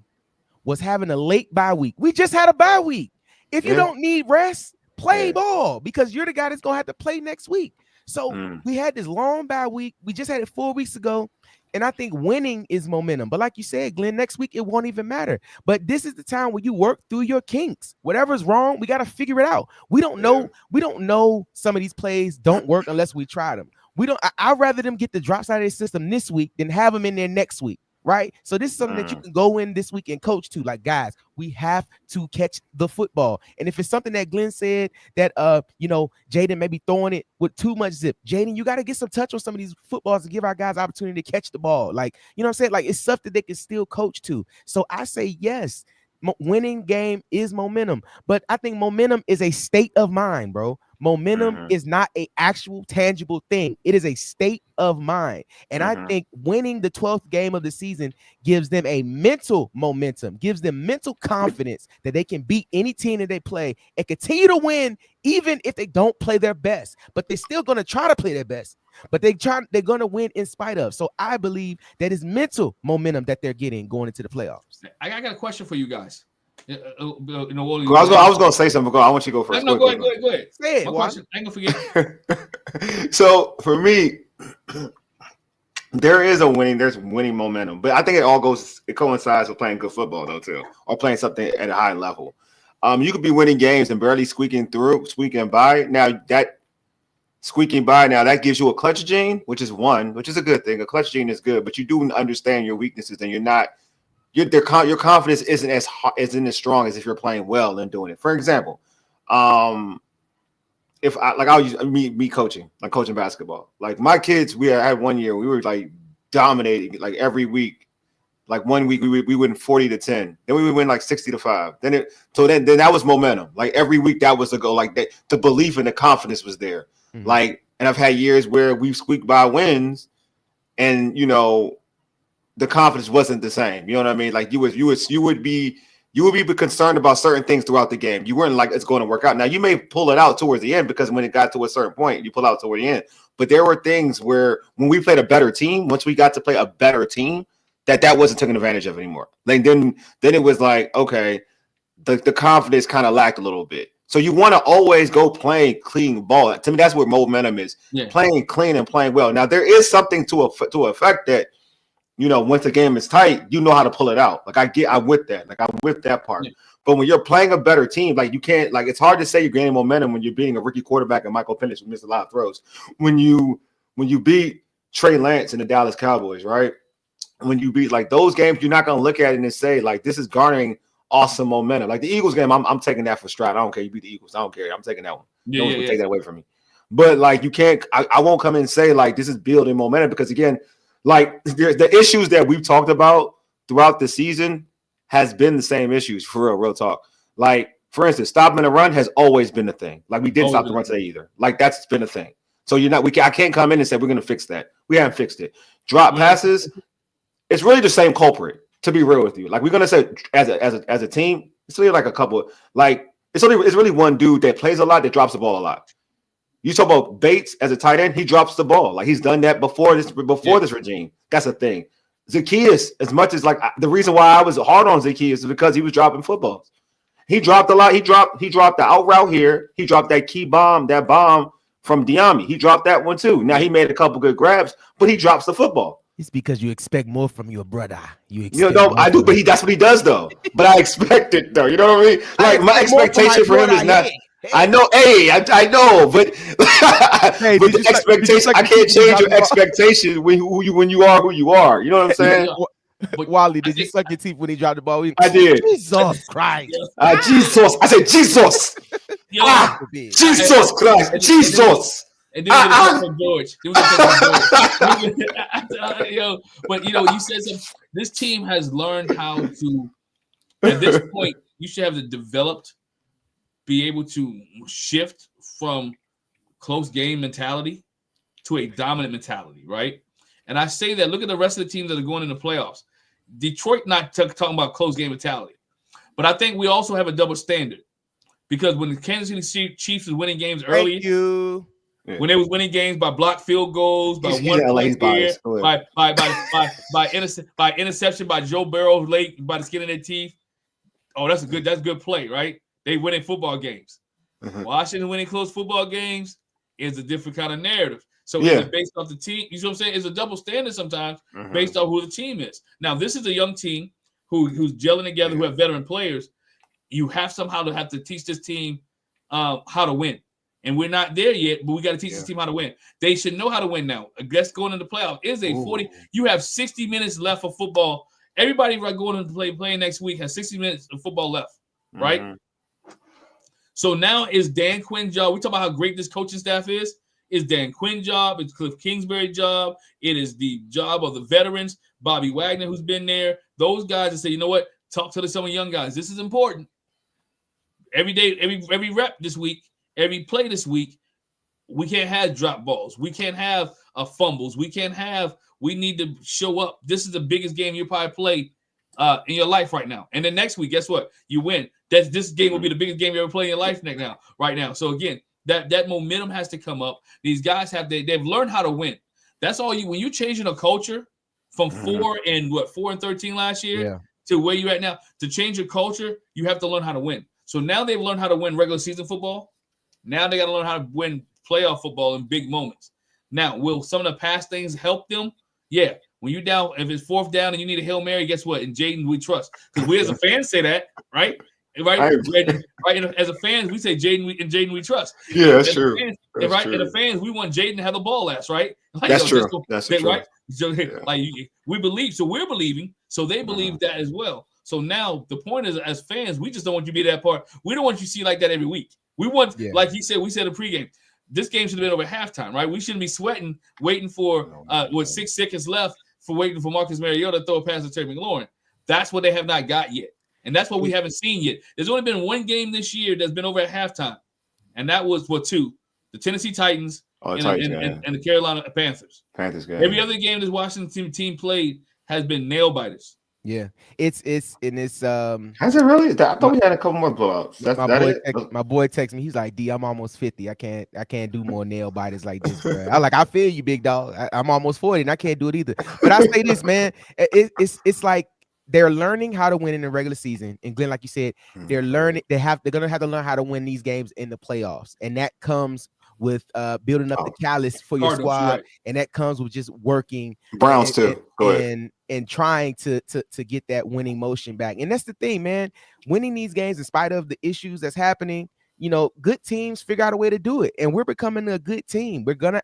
was having a late bye week. We just had a bye week. If you don't need rest, play ball, because you're the guy that's going to have to play next week. So we had this long bye week. We just had it 4 weeks ago. And I think winning is momentum. But like you said, Glenn, next week, it won't even matter. But this is the time where you work through your kinks. Whatever's wrong, we got to figure it out. We don't know. We don't know some of these plays don't work unless we try them. I'd rather them get the drops out of their system this week than have them in there next week. Right. So this is something that you can go in this week and coach to. Like, guys, we have to catch the football. And if it's something that Glenn said that, Jayden may be throwing it with too much zip, Jayden, you got to get some touch on some of these footballs to give our guys opportunity to catch the ball. Like, you know what I'm saying? Like, it's stuff that they can still coach to. So I say, yes, winning game is momentum. But I think momentum is a state of mind, bro. Momentum is not an actual tangible thing. It is a state of mind. And I think winning the 12th game of the season gives them a mental momentum, gives them mental confidence that they can beat any team that they play and continue to win, even if they don't play their best. But they're still going to try to play their best. But they're going to win in spite of. So I believe that is mental momentum that they're getting going into the playoffs. I got a question for you guys. I was going to say something. I want you to go first. No, go ahead. Say it. I ain't going to forget. So for me, there's winning momentum, but I think it coincides with playing good football though too, or playing something at a high level. You could be winning games and barely squeaking by. Now that squeaking by, that gives you a clutch gene, which is a good thing. A clutch gene is good, but you do understand your weaknesses, and you're not. Your confidence isn't as strong as if you're playing well and doing it. For example, if I'll use me coaching, like coaching basketball. Like my kids, we had 1 year we were like dominating like every week. Like 1 week we win 40-10, then we would win like 60-5. Then that was momentum. Like every week that was the goal. Like that, the belief and the confidence was there. Like, and I've had years where we've squeaked by wins, and the confidence wasn't the same. You know what I mean? Like you would be concerned about certain things throughout the game. You weren't like, it's going to work out. Now you may pull it out towards the end, because when it got to a certain point, you pull out toward the end. But there were things where when we played a better team, once we got to play a better team, that wasn't taken advantage of anymore. Like then it was like, okay, the confidence kind of lacked a little bit. So you want to always go playing clean ball. To me, that's where momentum is. Yeah. Playing clean and playing well. Now there is something to affect that. Once the game is tight, you know how to pull it out. Like I'm with that. Like I'm with that part. Yeah. But when you're playing a better team, like you can't, like it's hard to say you're gaining momentum when you're beating a rookie quarterback and Michael Penix who missed a lot of throws. When you beat Trey Lance and the Dallas Cowboys, right? When you beat like those games, you're not gonna look at it and say like this is garnering awesome momentum. Like the Eagles game, I'm taking that for stride. I don't care. You beat the Eagles. I don't care. I'm taking that one. No one can take that away from me. But like you can't. I won't come in and say like this is building momentum, because again, like the issues that we've talked about throughout the season has been the same issues, for real talk. Like, for instance, stopping the run has always been a thing. Like we didn't stop the run today either. Like that's been a thing. So I can't come in and say we're going to fix that. We haven't fixed it. Drop passes, it's really the same culprit, to be real with you. Like we're going to say as a team, it's really like a couple, like it's really one dude that plays a lot that drops the ball a lot. You talk about Bates as a tight end, he drops the ball. Like he's done that before this regime. That's a thing. Zacchaeus, as much as like the reason why I was hard on Zacchaeus is because he was dropping footballs. He dropped a lot. He dropped the out route here. He dropped that key bomb, from Diami. He dropped that one too. Now he made a couple good grabs, but he drops the football. It's because you expect more from your brother. I do, but that's what he does though. But I expect it though. You know what I mean? Like my expectation for him is not. I know, I know, but but the expectation, I can't change your expectation when you are who you are. You know what I'm saying? But Wally, did you suck your teeth when he dropped the ball? I did. Jesus Christ. Jesus. I said Jesus. Jesus Christ. Jesus. And then we get from George. But you said something. This team has learned how to. At this point, you should have developed, be able to shift from close game mentality to a dominant mentality, right? And I say that. Look at the rest of the teams that are going in the playoffs. Detroit not talking about close game mentality, but I think we also have a double standard because when the Kansas City Chiefs was winning games early. When they was winning games by blocked field goals, by by interception by Joe Burrow late by the skin of their teeth. Oh, that's good play, right? They winning football games. Washington winning close football games is a different kind of narrative. So it's based off the team. You see what I'm saying? It's a double standard sometimes based off who the team is. Now, this is a young team who's gelling together, who have veteran players. You have to teach this team how to win. And we're not there yet, but we got to teach this team how to win. They should know how to win now. I guess going into the playoff is a 40. You have 60 minutes left for football. Everybody going into playing next week has 60 minutes of football left, right? So now is Dan Quinn's job. We talk about how great this coaching staff is. It's Dan Quinn's job. It's Cliff Kingsbury's job. It is the job of the veterans, Bobby Wagner, who's been there. Those guys that say, you know what? Talk to some of the young guys. This is important. Every day, every rep this week, every play this week, we can't have drop balls. We can't have fumbles. We need to show up. This is the biggest game you probably play in your life right now. And then next week, guess what? You win. This game will be the biggest game you ever play in your life right now. So again, that momentum has to come up. These guys they've learned how to win. That's all when you're changing a culture from 4 and 13 last year to where you're at now, to change your culture, you have to learn how to win. So now they've learned how to win regular season football. Now they got to learn how to win playoff football in big moments. Now, will some of the past things help them? Yeah. When you're down, if it's 4th down and you need a Hail Mary, guess what? In Jayden, we trust. Because we as a fan say that, right? Right? As a fans, we say Jayden we trust. Yeah, that's true. Fans, right? And the fans, we want Jayden to have the ball last, right? Like, that's true. That's true. Right? So, we believe. So we're believing. So they believe that as well. So now the point is, as fans, we just don't want you to be that part. We don't want you to see like that every week. We want, like he said, we said in pregame, this game should have been over halftime, right? We shouldn't be sweating, waiting for 6 seconds left waiting for Marcus Mariota to throw a pass to Terry McLaurin. That's what they have not got yet. And that's what we haven't seen yet. There's only been one game this year that's been over at halftime. And that was two. The Tennessee Titans and the Carolina Panthers. Game. Every other game this Washington team played has been nail biters. Yeah, it's has it really? I thought we had a couple more blowouts. My boy texted me. He's like, "D, I'm almost 50. I can't do more nail biters like this, bro." I feel you, big dog. I'm almost 40 and I can't do it either. But I say this, man, it's like they're learning how to win in the regular season. And Glenn, like you said, they're learning. They're gonna have to learn how to win these games in the playoffs, and that comes with building up the callus for your squad, and that comes with just working Browns too. Go ahead. And trying to get that winning motion back. And that's the thing, man. Winning these games in spite of the issues that's happening, good teams figure out a way to do it. And we're becoming a good team. We're gonna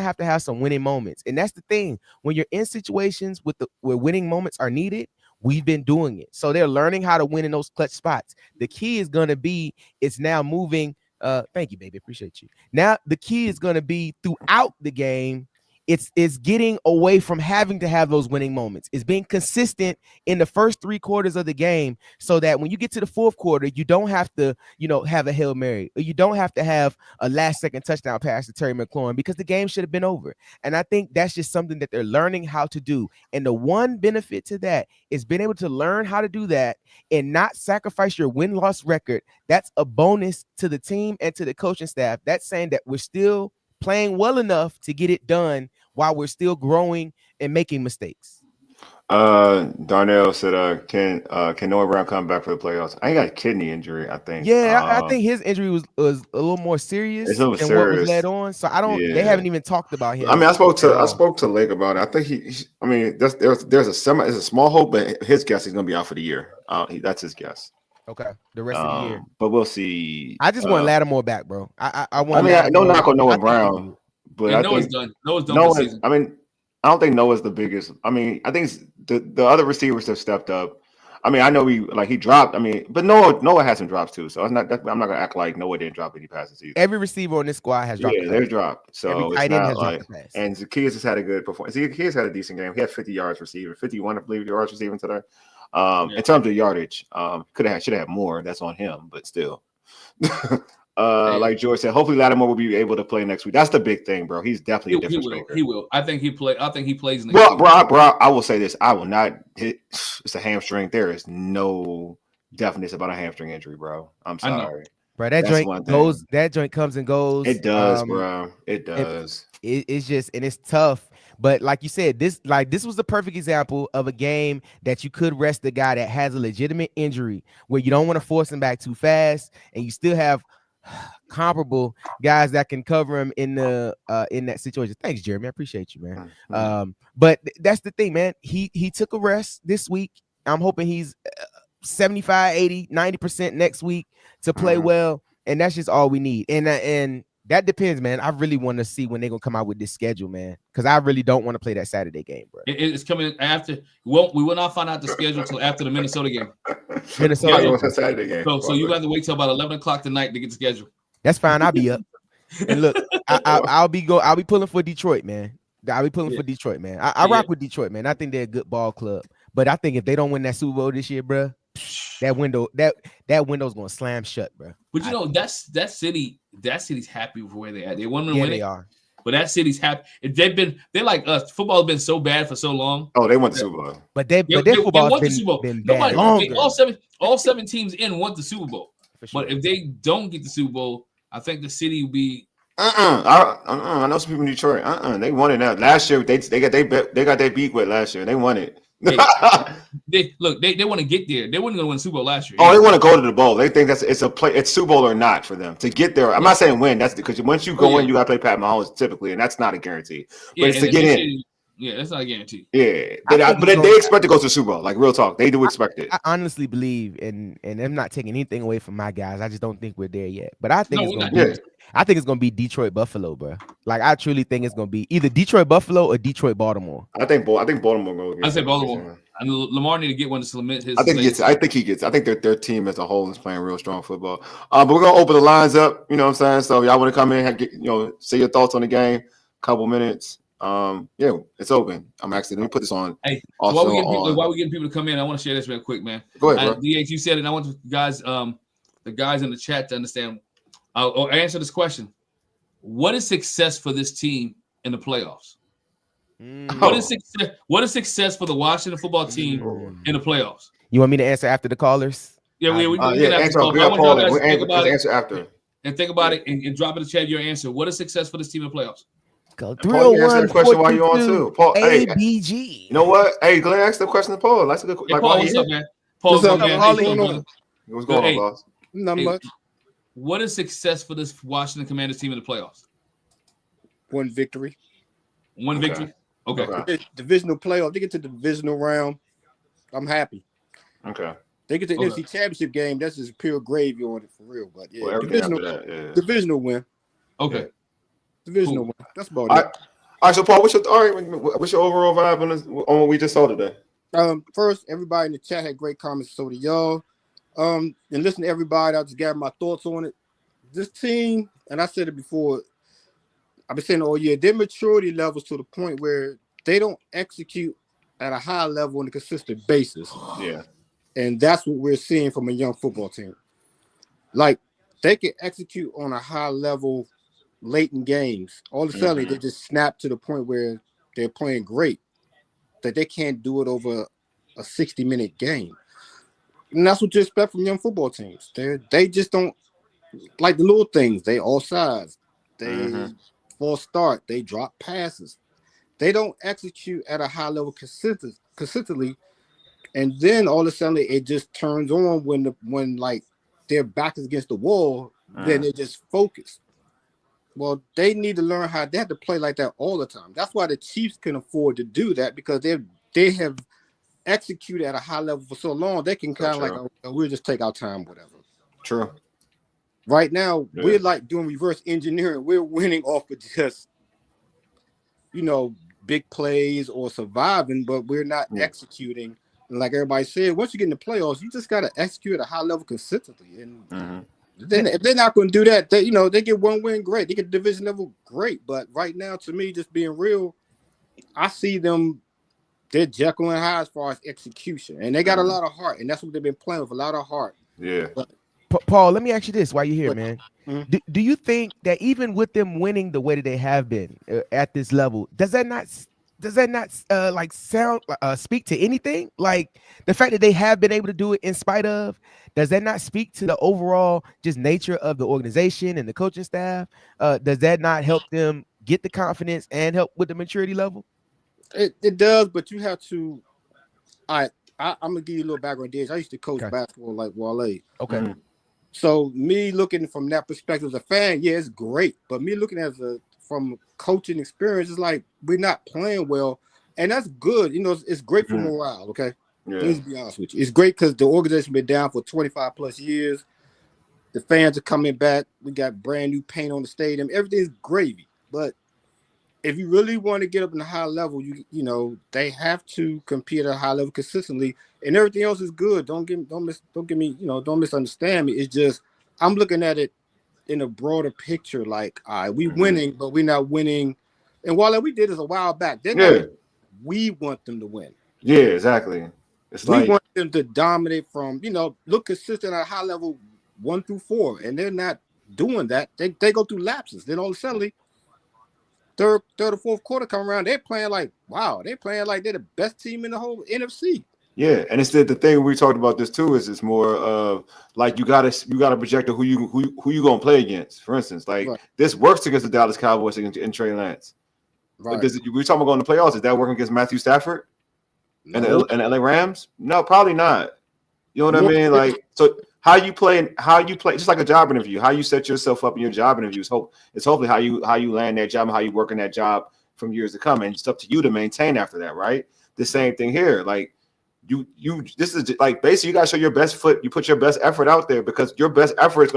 have to have some winning moments. And that's the thing. When you're in situations where winning moments are needed, we've been doing it. So they're learning how to win in those clutch spots. The key is gonna be it's now moving. Thank you, baby. Appreciate you. Now the key is gonna be throughout the game. It's getting away from having to have those winning moments. It's being consistent in the first 3 quarters of the game so that when you get to the 4th quarter, you don't have to, have a Hail Mary, or you don't have to have a last-second touchdown pass to Terry McLaurin because the game should have been over. And I think that's just something that they're learning how to do. And the one benefit to that is being able to learn how to do that and not sacrifice your win-loss record. That's a bonus to the team and to the coaching staff. That's saying that we're still playing well enough to get it done while we're still growing and making mistakes. Darnell said, can Noah Brown come back for the playoffs? I ain't got a kidney injury, I think. Yeah, I think his injury was a little more It's serious a little than what was serious. led on. So I don't. Yeah. They haven't even talked about him. I mean, I spoke to Lake about it. I think I mean, there's it's a small hope, but his guess he's gonna be out for the year. That's his guess. Okay, the rest of the year. But we'll see. I just want Lattimore back, bro. I want. I mean, no knock on Noah Brown, but yeah, I Noah's think done. Noah's done for the season. I mean, I don't think Noah's the biggest. I mean, I think the other receivers have stepped up. I mean, I know he dropped. I mean, but Noah has some drops too. So I'm not gonna act like Noah didn't drop any passes either. Every receiver on this squad has dropped. Yeah, they've dropped. So every tight end has dropped a pass. And Zacchaeus has had a good performance. Zacchaeus had a decent game. He had 50 yards receiving, 51, I believe, yards receiving today. In terms of should have had more. That's on him, but still. Like George said, hopefully Lattimore will be able to play next week. That's the big thing, bro. He's definitely a difference maker. He will. I think he plays next week. Bro, I will say this. I will not hit. It's a hamstring. There is no definiteness about a hamstring injury, bro. I'm sorry. Bro, that joint goes. That joint comes and goes. It does, bro. It does. It's just, and it's tough. But like you said, this was the perfect example of a game that you could rest the guy that has a legitimate injury, where you don't want to force him back too fast, and you still have comparable guys that can cover him in that situation. Thanks, Jeremy. I appreciate you, man. Mm-hmm. But that's the thing, man. He took a rest this week. I'm hoping he's 75, 80, 90% next week to play well, and that's just all we need. And that depends, man. I really want to see when they're gonna come out with this schedule, man, because I really don't want to play that Saturday game, bro. It's coming after. We will not find out the schedule until after the Minnesota game. Saturday game. So you have to wait till about 11 o'clock tonight to get the schedule. That's fine. I'll be up. And look, I'll be pulling for Detroit, man. I'll be pulling for Detroit, man. I rock with Detroit, man. I think they're a good ball club, but I think if they don't win that Super Bowl this year, bro, that window's gonna slam shut, bro. But you know, that city's happy with where they at. They want to win. They are. But that city's happy. They're like us. Football has been so bad for so long. Oh, they won the Super Bowl. But their football has been bad longer. All seven teams want the Super Bowl. Sure. But if they don't get the Super Bowl, I think the city will be. I know some people in Detroit. They won it now. Last year they got their beat with last year. They won it. They want to get there. They weren't going to win the Super Bowl last year. Oh, they want to go to the bowl. They think it's Super Bowl or not for them to get there. I'm not saying win. That's because once you go in, you got to play Pat Mahomes typically, and that's not a guarantee. But it's to get in. Yeah, that's not a guarantee. Yeah, but they expect to go to the Super Bowl. Like real talk, they do expect it. I honestly believe, and I'm not taking anything away from my guys. I just don't think we're there yet. But I think it's gonna be Detroit Buffalo, bro. Like I truly think it's gonna be either Detroit Buffalo or Detroit Baltimore. I think Baltimore goes. I say Baltimore. And Lamar need to get one to cement his. I think he gets. I think their team as a whole is playing real strong football. But we're gonna open the lines up. You know what I'm saying? So y'all want to come in and say your thoughts on the game? Couple minutes. It's open. Let me put this on. Hey, so while we getting people to come in, I want to share this real quick, man. Go ahead, bro. DH, you said it. And I want the guys in the chat to understand or answer this question. What is success for this team in the playoffs? What is success for the Washington football team in the playoffs? You want me to answer after the callers? Yeah, we answer after. And think about it and drop in the chat your answer. What is success for this team in the playoffs? Go 301 question while you're on too. Paul, ABG. You know what? Hey, Glenn, ask the question to Paul. That's a good question. Paul, what's up, man? Paul, what's going on? What's going on, boss? Not much. What is success for this Washington Commanders team in the playoffs? One victory. One victory? Okay. Divisional playoff. They get to the divisional round. I'm happy. Okay. They get to the NFC Championship game. That's just pure gravy on it for real. But divisional win. Okay. Yeah. Divisional win. That's about it. All right, so Paul, what's your overall vibe on what we just saw today? First, everybody in the chat had great comments. So did y'all. And listen to everybody. I just gather my thoughts on it. This team, and I said it before, I've been saying all year, their maturity levels to the point where they don't execute at a high level on a consistent basis. Yeah. And that's what we're seeing from a young football team. Like, they can execute on a high level late in games. All of a sudden, they just snap to the point where they're playing great, that they can't do it over a 60-minute game. And that's what you expect from young football teams. They just don't like the little things. They all sides. They false start. They drop passes. They don't execute at a high level consistently, and then all of a sudden it just turns on when like their back is against the wall, then they just focus. Well, they need to learn how they have to play like that all the time. That's why the Chiefs can afford to do that, because they have executed at a high level for so long. They can kind of like, oh, we'll just take our time, whatever. True. Right now, we're like doing reverse engineering. We're winning off of just, big plays or surviving, but we're not executing. And like everybody said, once you get in the playoffs, you just got to execute at a high level consistently. And then if they're not going to do that, they get one win, great. They get division level, great. But right now, to me, just being real, I see them, they're Jekyll and Hyde as far as execution. And they got a lot of heart, and that's what they've been playing with, a lot of heart. Yeah. But, Paul, let me ask you this while you're here, man. Do you think that even with them winning the way that they have been at this level, does that not speak to anything? Like the fact that they have been able to do it in spite of, does that not speak to the overall just nature of the organization and the coaching staff? Does that not help them get the confidence and help with the maturity level? It does, but you have to. I'm gonna give you a little background. I used to coach basketball like Wale. Okay. So me looking from that perspective as a fan, yeah, it's great. But me looking from coaching experience, it's like we're not playing well, and that's good. It's great for morale. Okay, let's be honest with you. It's great because the organization been down for 25 plus years. The fans are coming back. We got brand new paint on the stadium. Everything's gravy. But if you really want to get up in the high level, they have to compete at a high level consistently, and everything else is good. Don't misunderstand me. It's just I'm looking at it in a broader picture. Like, all right, we winning, but we're not winning. And while we did this a while back, we want them to win. Yeah, exactly. We want them to dominate from look consistent at a high level 1 through 4, and they're not doing that. They go through lapses. Then all of a sudden, third or fourth quarter come around, they're playing like, wow, they're playing like they're the best team in the whole NFC. Yeah, and it's the thing we talked about this too is it's more of like you gotta project who you gonna play against. For instance, like this works against the Dallas Cowboys and Trey Lance. Right. Like we're talking about going to playoffs. Is that working against Matthew Stafford and the LA Rams? No, probably not. You know what I mean? Like, so how you play, just like a job interview, how you set yourself up in your job interviews. It's hopefully how you land that job and how you work in that job from years to come, and it's up to you to maintain after that, right? The same thing here. Like this is like basically you gotta show your best foot. You put your best effort out there because your best effort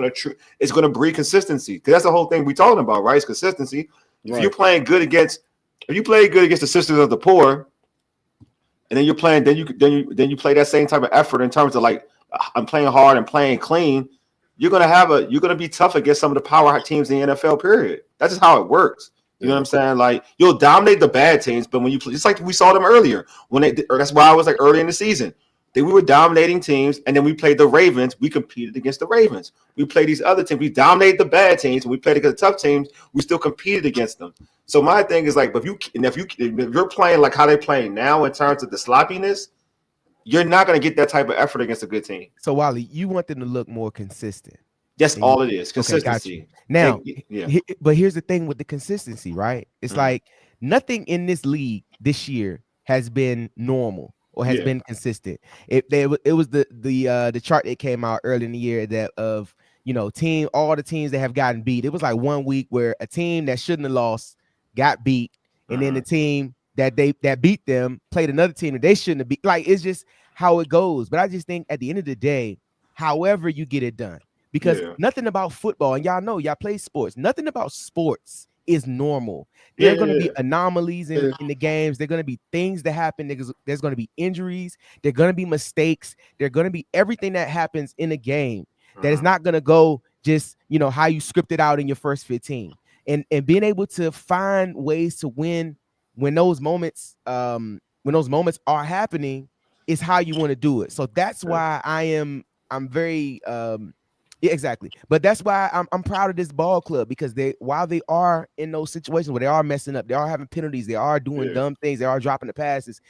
is gonna breed consistency. Because that's the whole thing we talking about, right? It's consistency. If you play good against the Sisters of the Poor, and then you're playing, then you play that same type of effort in terms of like I'm playing hard and playing clean. You're gonna be tough against some of the power teams in the NFL. Period. That's just how it works. You know what I'm saying? Like you'll dominate the bad teams, but when you play, just like we saw them earlier, that's why I was like early in the season. We were dominating teams, and then we played the Ravens. We competed against the Ravens. We played these other teams. We dominated the bad teams, and we played against the tough teams. We still competed against them. So my thing is like, if you're playing like how they're playing now in terms of the sloppiness, you're not going to get that type of effort against a good team. So Wally, you want them to look more consistent. That's all it is. Consistency. Okay, now, but here's the thing with the consistency, right? It's like nothing in this league this year has been normal or has been consistent. It was the chart that came out early in the year that of all the teams that have gotten beat. It was like 1 week where a team that shouldn't have lost got beat, and then the team that beat them played another team that they shouldn't have beat. Like it's just how it goes. But I just think at the end of the day, however you get it done. Because nothing about football, and y'all play sports, nothing about sports is normal. There are going to be anomalies in the games. There are going to be things that happen. There's going to be injuries. There are going to be mistakes. There are going to be everything that happens in a game that is not going to go just, how you script it out in your first 15. And being able to find ways to win when those moments are happening is how you want to do it. So that's why I'm very exactly. But that's why I'm proud of this ball club, because while they are in those situations where they are messing up, they are having penalties, they are doing dumb things, they are dropping the passes,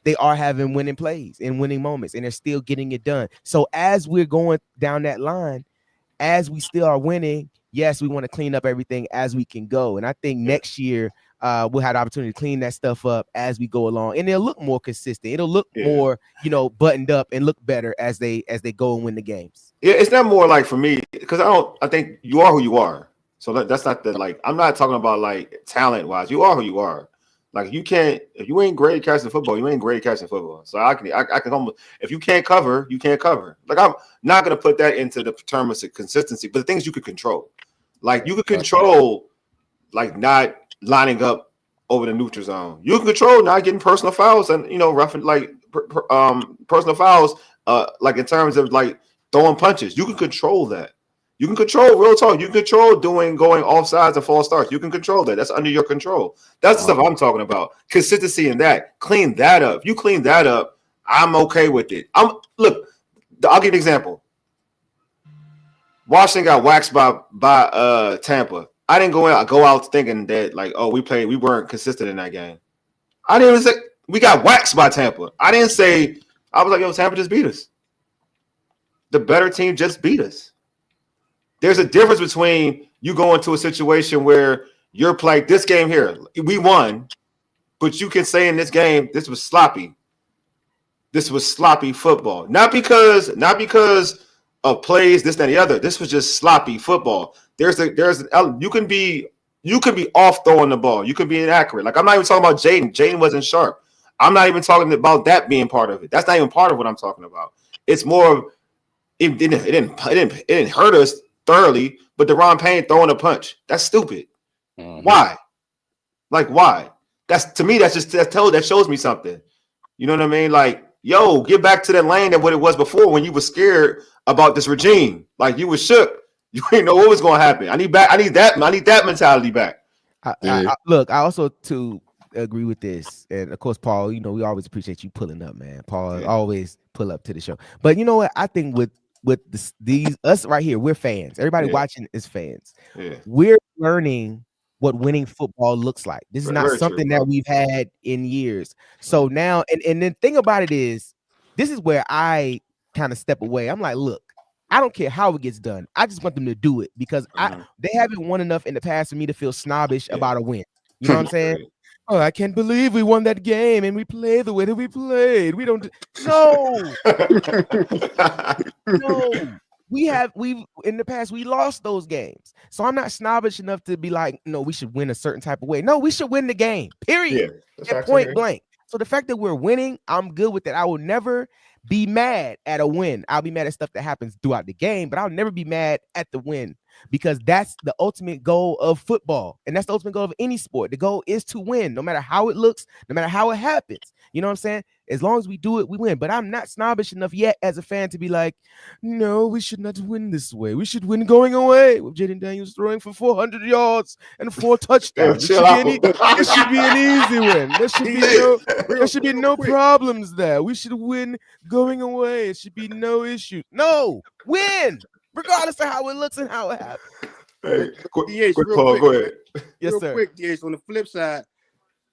they are having winning plays and winning moments, and they're still getting it done. So as we're going down that line, as we still are winning, yes, we want to clean up everything as we can go. And I think next year, we'll have the opportunity to clean that stuff up as we go along, and it'll look more consistent. It'll look more, buttoned up and look better as they go and win the games. Yeah, it's not more like for me because I think you are who you are. So that's not the like. I'm not talking about like talent wise. You are who you are. Like if you ain't great at catching football, you ain't great at catching football. So I can almost, if you can't cover, you can't cover. Like I'm not gonna put that into the term of consistency, but the things you could control. Like you could control like not lining up over the neutral zone. You can control not getting personal fouls and roughing like personal fouls like in terms of like throwing punches. You can control that. You can control real talk. You can control going offsides and false starts. You can control that. That's under your control. That's the stuff I'm talking about. Consistency in that. Clean that up. If you clean that up, I'm okay with it. I'll give you an example. Washington got waxed by Tampa. I didn't go out thinking that like, oh, we weren't consistent in that game. I didn't even say we got waxed by Tampa. I didn't say I was like, yo, Tampa just beat us. The better team just beat us. There's a difference between you going to a situation where you're playing this game here. We won, but you can say in this game, this was sloppy. This was sloppy football. Not because of plays, this, that, and the other. This was just sloppy football. You can be off throwing the ball. You can be inaccurate. Like I'm not even talking about Jayden. Jayden wasn't sharp. I'm not even talking about that being part of it. That's not even part of what I'm talking about. It's more of it didn't hurt us thoroughly, but Deron Payne throwing a punch. That's stupid. Mm-hmm. Why? Like why? That shows me something. You know what I mean? Like, yo, get back to that lane and what it was before when you were scared about this regime. Like you were shook. You didn't know what was going to happen. I need that mentality back. Look, I also too agree with this, and of course, Paul. We always appreciate you pulling up, man. Paul always pull up to the show. But you know what? I think with us right here, we're fans. Everybody watching is fans. Yeah. We're learning what winning football looks like. This is not something that we've had in years. So now, and the thing about it is, this is where I kind of step away. I'm like, look, I don't care how it gets done. I just want them to do it because they haven't won enough in the past for me to feel snobbish about a win. You know what I'm saying? Oh, I can't believe we won that game and we played the way that we played. We don't. No. No. We've in the past we lost those games. So I'm not snobbish enough to be like, no, we should win a certain type of way. No, we should win the game. Period. At point blank. So the fact that we're winning, I'm good with that. I will never be mad at a win. I'll be mad at stuff that happens throughout the game, but I'll never be mad at the win because that's the ultimate goal of football. And that's the ultimate goal of any sport. The goal is to win, no matter how it looks, no matter how it happens. You know what I'm saying? As long as we do it, we win. But I'm not snobbish enough yet as a fan to be like, no, we should not win this way. We should win going away with Jayden Daniels throwing for 400 yards and 4 touchdowns. It should be an easy win. There should be no problems there. We should win going away. It should be no issue. No, win, regardless of how it looks and how it happens. Hey, quick, Paul, go ahead. Yes, real sir. Quick, DH, on the flip side,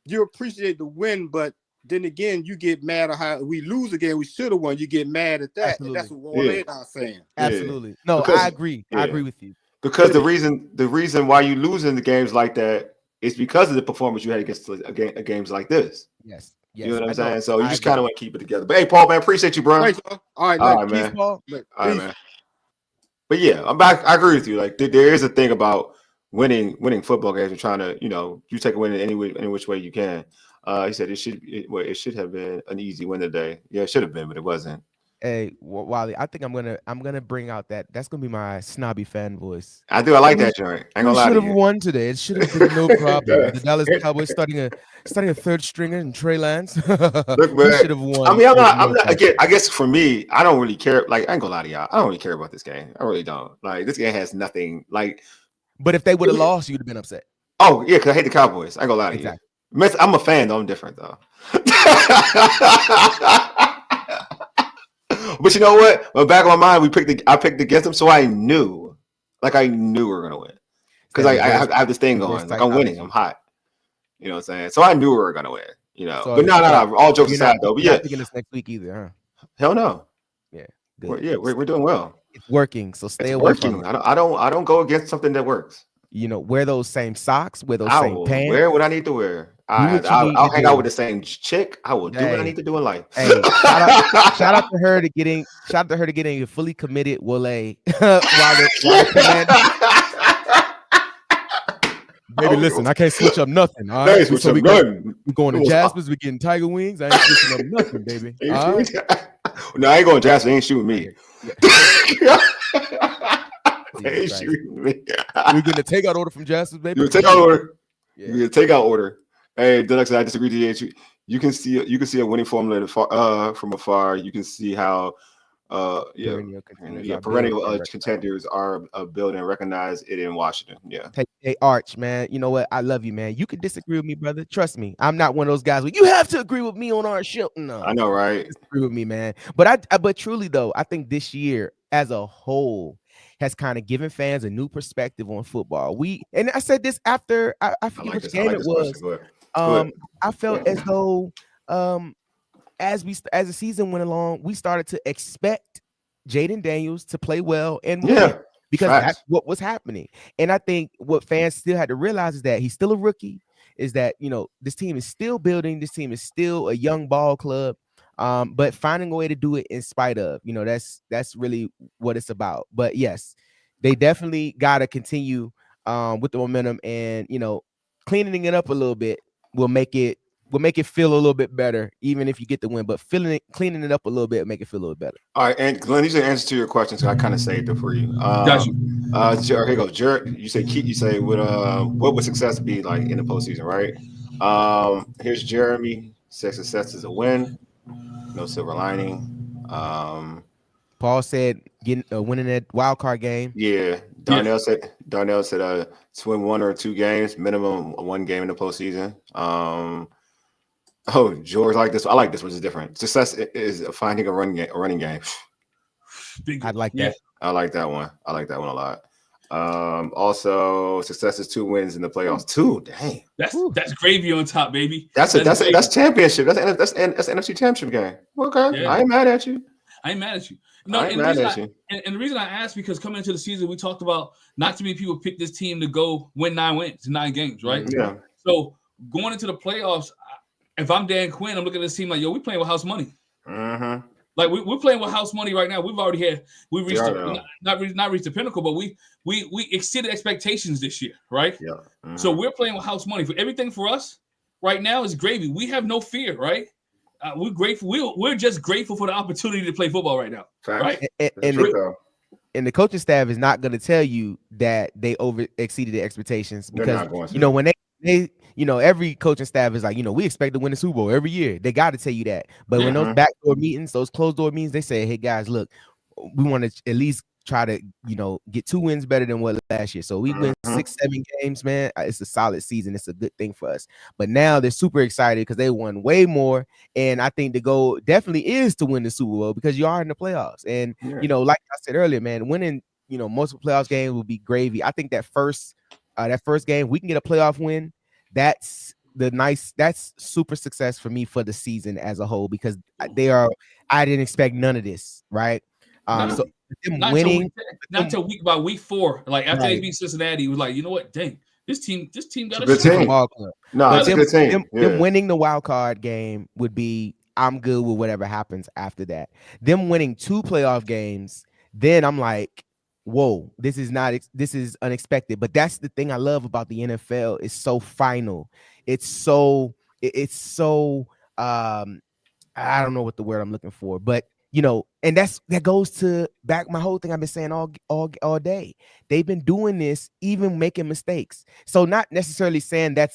you appreciate the win, but then again, you get mad at how we lose again. We should have won. You get mad at that. And that's what Orlando's saying. Absolutely. No, because, I agree. I agree with you. Because the reason why you lose in the games like that is because of the performance you had against games like this. Yes. You know what I'm saying? So you just kind of want to keep it together. But hey, Paul, man, appreciate you, bro. Thanks, all right, man. Paul. All right, man. But yeah, I'm back. I agree with you. Like there is a thing about winning football games and trying to, you take a win in any which way you can. He said it should have been an easy win today. Yeah, it should have been, but it wasn't. Hey, Wally, I think I'm gonna bring out that's gonna be my snobby fan voice. I do. I like that joint. I ain't gonna lie to you. Should have won today. It should have been no problem. The Dallas Cowboys starting a third stringer in Trey Lance. Look, man, should have won. I mean, I'm not. Again, I guess for me, I don't really care. Like, I ain't gonna lie to y'all. I don't really care about this game. I really don't. Like, this game has nothing. Like, but if they would have lost, you'd have been upset. Oh yeah, because I hate the Cowboys. I ain't gonna lie to you. I'm a fan, though. I'm different, though. But you know what? In the back of my mind, I picked against them, so I knew we were gonna win because I have this thing going. Like I'm winning, I'm hot. You know what I'm saying? So I knew we were gonna win. So but no. All jokes aside, though. But yeah, not picking this next week either, huh? Hell no. Yeah. We're doing well. It's working, so stay it's away working. from it. I don't go against something that works. wear those same socks, wear those same pants. Wear what I need to wear. I'll hang out with the same chick. I will do what I need to do in life. Hey, shout out to her to getting fully committed while the Baby, listen, I can't switch up nothing. All right, we're going to Jasper's. We're getting Tiger Wings. I ain't switching up nothing, baby. All right. No, I ain't going to Jasper. They ain't shooting me. They ain't shooting me. We're getting a takeout order from Jasper's, baby. You're a takeout order. Yeah. You're a takeout order. Hey, Deluxe, I disagree with you. You can see a winning formula from afar. You can see how perennial contenders are built and recognize it in Washington. Yeah. Hey, Arch, man. You know what? I love you, man. You can disagree with me, brother. Trust me. I'm not one of those guys where you have to agree with me on our show. No, I know, right? Disagree with me, man. But truly though, I think this year as a whole has kind of given fans a new perspective on football. And I said this after I forget which game it was. I felt as though as the season went along, we started to expect Jayden Daniels to play well and win because that's what was happening. And I think what fans still had to realize is that he's still a rookie, is that, this team is still building. This team is still a young ball club, but finding a way to do it in spite of, that's really what it's about. But yes, they definitely got to continue with the momentum and, cleaning it up a little bit will make it feel a little bit better, even if you get the win. But cleaning it up a little bit, make it feel a little better. All right, and Glenn, these are answers to your questions. So I kind of saved it for you. Got you. Here you go, Jared. You say what would success be like in the postseason, right? Here's Jeremy. Success is a win. No silver lining. Paul said winning that wild card game. Yeah. Darnell said to win 1 or 2 games, minimum 1 game in the postseason. George, I like this. I like this one. It's different. Success is finding a running game. I'd like that. I like that one. I like that one a lot. Also, success is 2 wins in the playoffs. 2, dang. That's gravy on top, baby. That's championship. That's NFC championship game. Okay, yeah. I ain't mad at you. No, and the reason I asked, because coming into the season, we talked about not too many people pick this team to go win 9 games, right? Yeah. So going into the playoffs, if I'm Dan Quinn, I'm looking at this team like, we playing with house money. Mm-hmm. Like we're playing with house money right now. We've already reached not reached the pinnacle, but we exceeded expectations this year, right? Yeah. Mm-hmm. So we're playing with house money. For everything for us right now is gravy. We have no fear, right? We're grateful. We're just grateful for the opportunity to play football right now, right? And the coaching staff is not going to tell you that they over exceeded the expectations, because when they every coaching staff is like, we expect to win the Super Bowl every year. They got to tell you that. But when those backdoor meetings, those closed door meetings, they say, hey guys, look, we want to at least try to get 2 wins better than what last year. So we win 6-7 games, man. It's a solid season. It's a good thing for us. But now they're super excited because they won way more, and I think the goal definitely is to win the Super Bowl, because you are in the playoffs. And like I said earlier, man, winning multiple playoffs games will be gravy. I think that first game we can get a playoff win. That's super success for me for the season as a whole, because I didn't expect none of this, right? So them winning not till week 4, like after they beat Cincinnati, it was like, you know what, dang, this team got a good team. No, it's a good team. Them winning the wild card game would be, I'm good with whatever happens after that. Them winning 2 playoff games, then I'm like, whoa, this is unexpected. But that's the thing I love about the NFL. It's so final. It's so I don't know what the word I'm looking for, but and that goes to back my whole thing I've been saying all day. They've been doing this, even making mistakes. So not necessarily saying that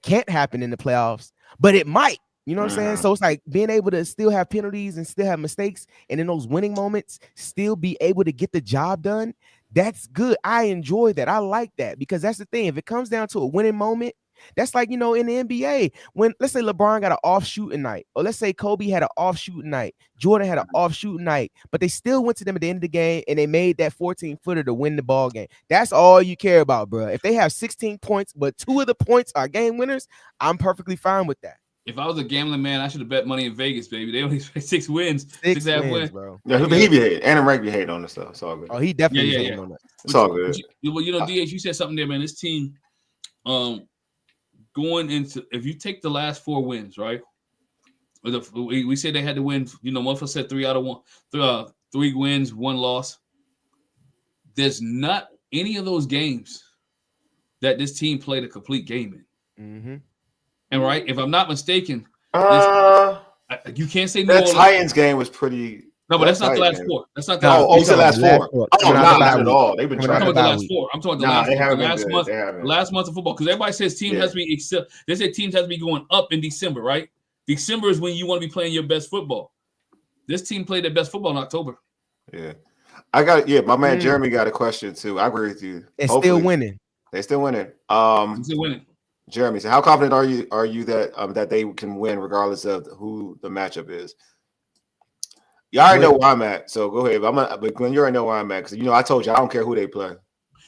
can't happen in the playoffs, but it might. You know what I'm saying? So it's like being able to still have penalties and still have mistakes, and in those winning moments still be able to get the job done. That's good. I enjoy that. I like that, because that's the thing. If it comes down to a winning moment, that's like, in the NBA, when let's say LeBron got an off shooting night, or let's say Kobe had an off shooting night, Jordan had an off shooting night, but they still went to them at the end of the game and they made that 14-footer to win the ball game. That's all you care about, bro. If they have 16 points, but 2 of the points are game winners, I'm perfectly fine with that. If I was a gambling man, I should have bet money in Vegas, baby. They only expect 6 wins, 6.5 wins, bro. Yeah, he be hating. And Rank be hating on this stuff. It's all good. Oh, he definitely hating on us. It's all good. Well, DH, you said something there, man. This team, going into, if you take the last 4 wins, right? We said they had to win. One for said 3 out of 1, 3 wins, 1 loss. There's not any of those games that this team played a complete game in. Mm-hmm. And right, if I'm not mistaken, you can't say that Titans game was pretty. No, but that's not the last 4. That's not the last 4. Oh, not at all. They've been trying. I'm talking about the last 4. I'm talking about the last month of football, because everybody says team has to be they say teams have to be going up in December, right? December is when you want to be playing your best football. This team played their best football in October. Yeah, my man Jeremy got a question too. I agree with you. It's still winning. They still winning. Still winning. Jeremy, so how confident are you that they can win regardless of who the matchup is? You already know where I'm at, so go ahead. But Glenn, you already know where I'm at, because I told you I don't care who they play.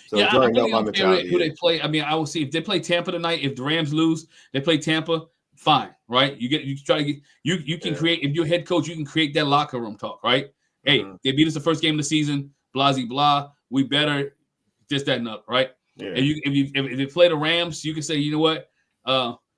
So I really don't care who they play. I mean, I will see if they play Tampa tonight. If the Rams lose, they play Tampa. Fine, right? You can create, if you're head coach, you can create that locker room talk, right? Hey, they beat us the first game of the season, blah, blah. We better this, that, and up, right? Yeah. And if they play the Rams, you can say, you know what?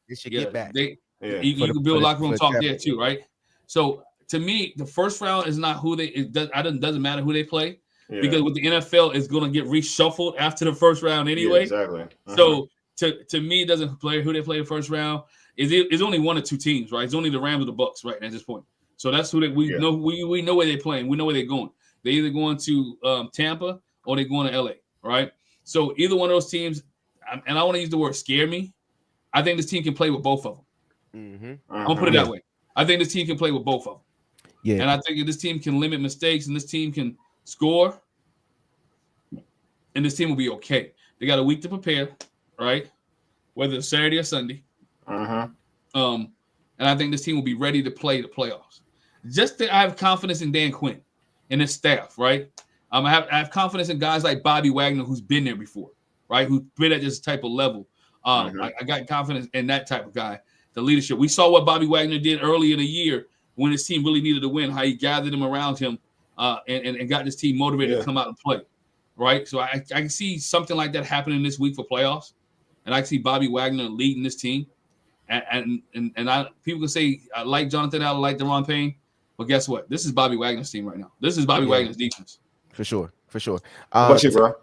They should get back. You can build locker room talk there too, right? So to me, the first round is not who doesn't matter who they play, because with the NFL, it's going to get reshuffled after the first round anyway. Yeah, exactly. So to me, it doesn't play who they play the first round. It's only 1 or 2 teams, right? It's only the Rams or the Bucks, right, at this point. So that's who we know. We know where they're playing. We know where they're going. They're either going to Tampa or they're going to LA, right? So either one of those teams, and I want to use the word scare me, I think this team can play with both of them. Mm-hmm. I'm going to put it that way. I think this team can play with both of them. Yeah. And I think if this team can limit mistakes and this team can score, and this team will be okay. They got a week to prepare, right? Whether it's Saturday or Sunday. And I think this team will be ready to play the playoffs. I have confidence in Dan Quinn and his staff, right? I have confidence in guys like Bobby Wagner, who's been there before, right? Who's been at this type of level. I got confidence in that type of guy, the leadership. We saw what Bobby Wagner did early in the year when his team really needed to win, how he gathered them around him and got this team motivated to come out and play, right? So I can see something like that happening this week for playoffs, and I can see Bobby Wagner leading this team. And people can say I like Jonathan Allen, I like Deron Payne, but guess what? This is Bobby Wagner's team right now. This is Bobby Wagner's defense. For sure. What's you, bro?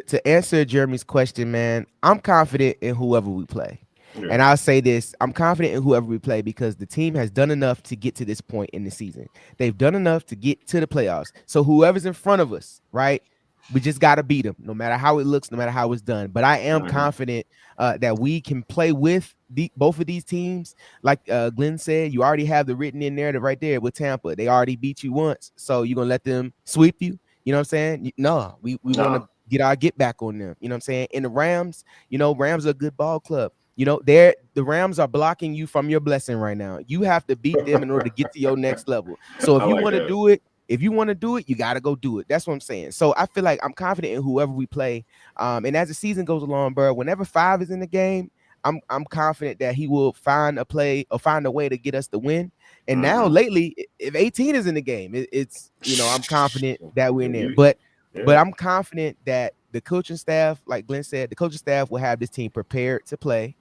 To answer Jeremy's question, man, I'm confident in whoever we play. Yeah. And I'll say this, I'm confident in whoever we play because the team has done enough to get to this point in the season. They've done enough to get to the playoffs. So whoever's in front of us, right, we just got to beat them, no matter how it looks, no matter how it's done. But I am confident that we can play with both of these teams. Like Glenn said, you already have the written in there, right there with Tampa. They already beat you once, so you're going to let them sweep you? You know what I'm saying? No, we want to get our get back on them. You know what I'm saying? And the Rams, Rams are a good ball club. The Rams are blocking you from your blessing right now. You have to beat them in order to get to your next level. So if you want to do it, you got to go do it. That's what I'm saying. So I feel like I'm confident in whoever we play. And as the season goes along, bro, whenever 5 is in the game, I'm confident that he will find a play or find a way to get us the win. And now lately, if 18 is in the game, it's I'm confident that we're in there. But I'm confident that the coaching staff, like Glenn said, the coaching staff will have this team prepared to play.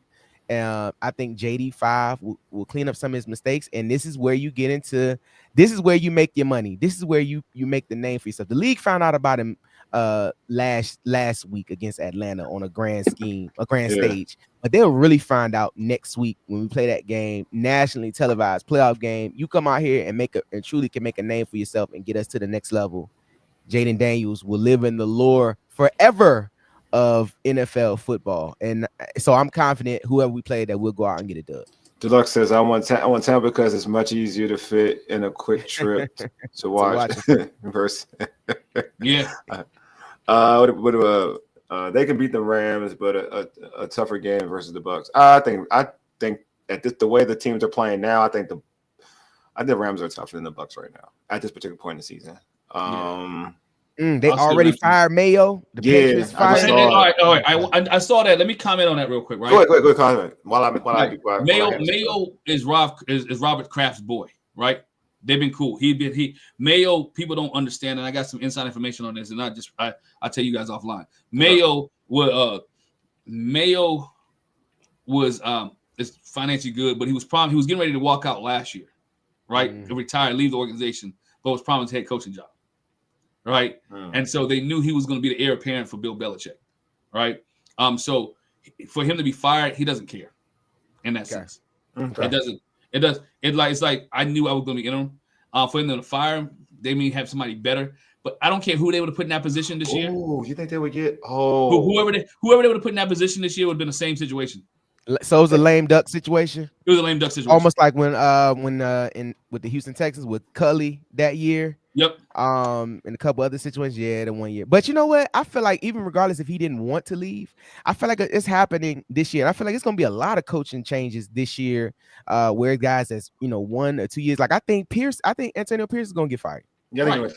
I think JD5 will clean up some of his mistakes, and this is where you make your money. This is where you make the name for yourself. The league found out about him last week against Atlanta on a grand stage, but they'll really find out next week when we play that game, nationally televised playoff game. You come out here and truly can make a name for yourself and get us to the next level. Jayden Daniels will live in the lore forever of NFL football, and so I'm confident whoever we play that we'll go out and get it done. Deluxe says I want Tampa because it's much easier to fit in a quick trip to watch. Versus yeah. They can beat the Rams, but a tougher game versus the Bucks. I think at the way the teams are playing now, I think the Rams are tougher than the Bucks right now at this particular point in the season. They already fired Mayo. The Patriots fired him. All right. I saw that. Let me comment on that real quick. Right. Go ahead. Comment. While I be quiet. Mayo is Robert Kraft's boy. Right. They've been cool. Mayo. People don't understand, and I got some inside information on this, and I'll tell you guys offline. Mayo was is financially good, but he was getting ready to walk out last year, right? To retire, leave the organization, but was promised a head coaching job, right? And so they knew he was going to be the heir apparent for Bill Belichick, right? So for him to be fired, he doesn't care in that sense. Okay. It's like I knew I was going to be interim. For him to fire him, they may have somebody better. But I don't care who they would have put in that position this year. Oh, you think they would get? Oh, whoever they would have put in that position this year would have been the same situation. So it was a lame duck situation. It was a lame duck situation, almost like when with the Houston Texans with Cully that year. Yep. And a couple other situations, the 1 year. But you know what? I feel like even regardless if he didn't want to leave, I feel like it's happening this year. I feel like it's gonna be a lot of coaching changes this year, where guys that's 1 or 2 years. Like I think Antonio Pierce is gonna get fired. Yeah,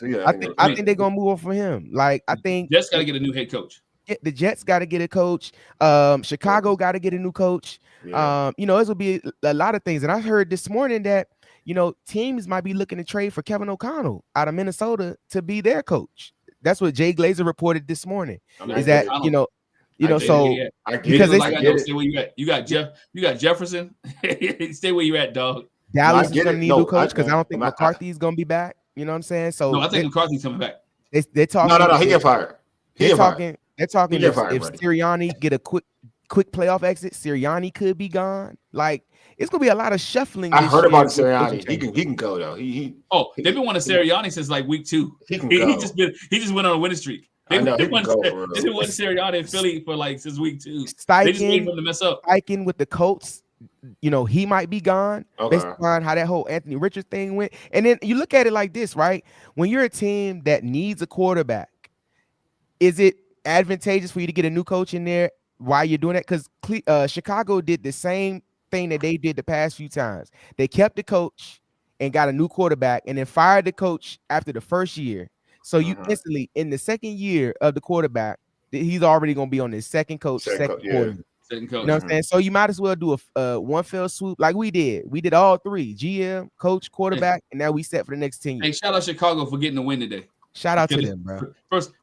I think they're gonna move on for him. Like I think Jets got to get a new head coach. The Jets got to get a coach. Chicago got to get a new coach. Yeah. This will be a lot of things. And I heard this morning that teams might be looking to trade for Kevin O'Connell out of Minnesota to be their coach. That's what Jay Glazer reported this morning. Is that stay where you at. You got Jefferson. Stay where you at, dog. Dallas is gonna need a new coach because I don't think McCarthy's gonna be back. You know what I'm saying? So no, I think McCarthy's coming back. They're talking. No, he get fired. They're talking if Sirianni get a quick playoff exit, Sirianni could be gone. Like it's gonna be a lot of shuffling. I heard about Sirianni. He can go though. They've been wanting Sirianni since like week 2. He just went on a winning streak. They want Sirianni in Philly for like since week 2. They just waiting for him to mess up. Steichen with the Colts. He might be gone based on how that whole Anthony Richards thing went. And then you look at it like this, right? When you're a team that needs a quarterback, is it advantageous for you to get a new coach in there while you're doing that? Because Chicago did the same thing that they did the past few times. They kept the coach and got a new quarterback and then fired the coach after the first year. So you instantly, in the second year of the quarterback, he's already going to be on his second coach, second quarter. You know what I'm saying? So you might as well do a one fell swoop like we did. We did all three: GM, coach, quarterback, and now we set for the next 10 years. Hey, shout out Chicago for getting the win today. Shout out to them, bro.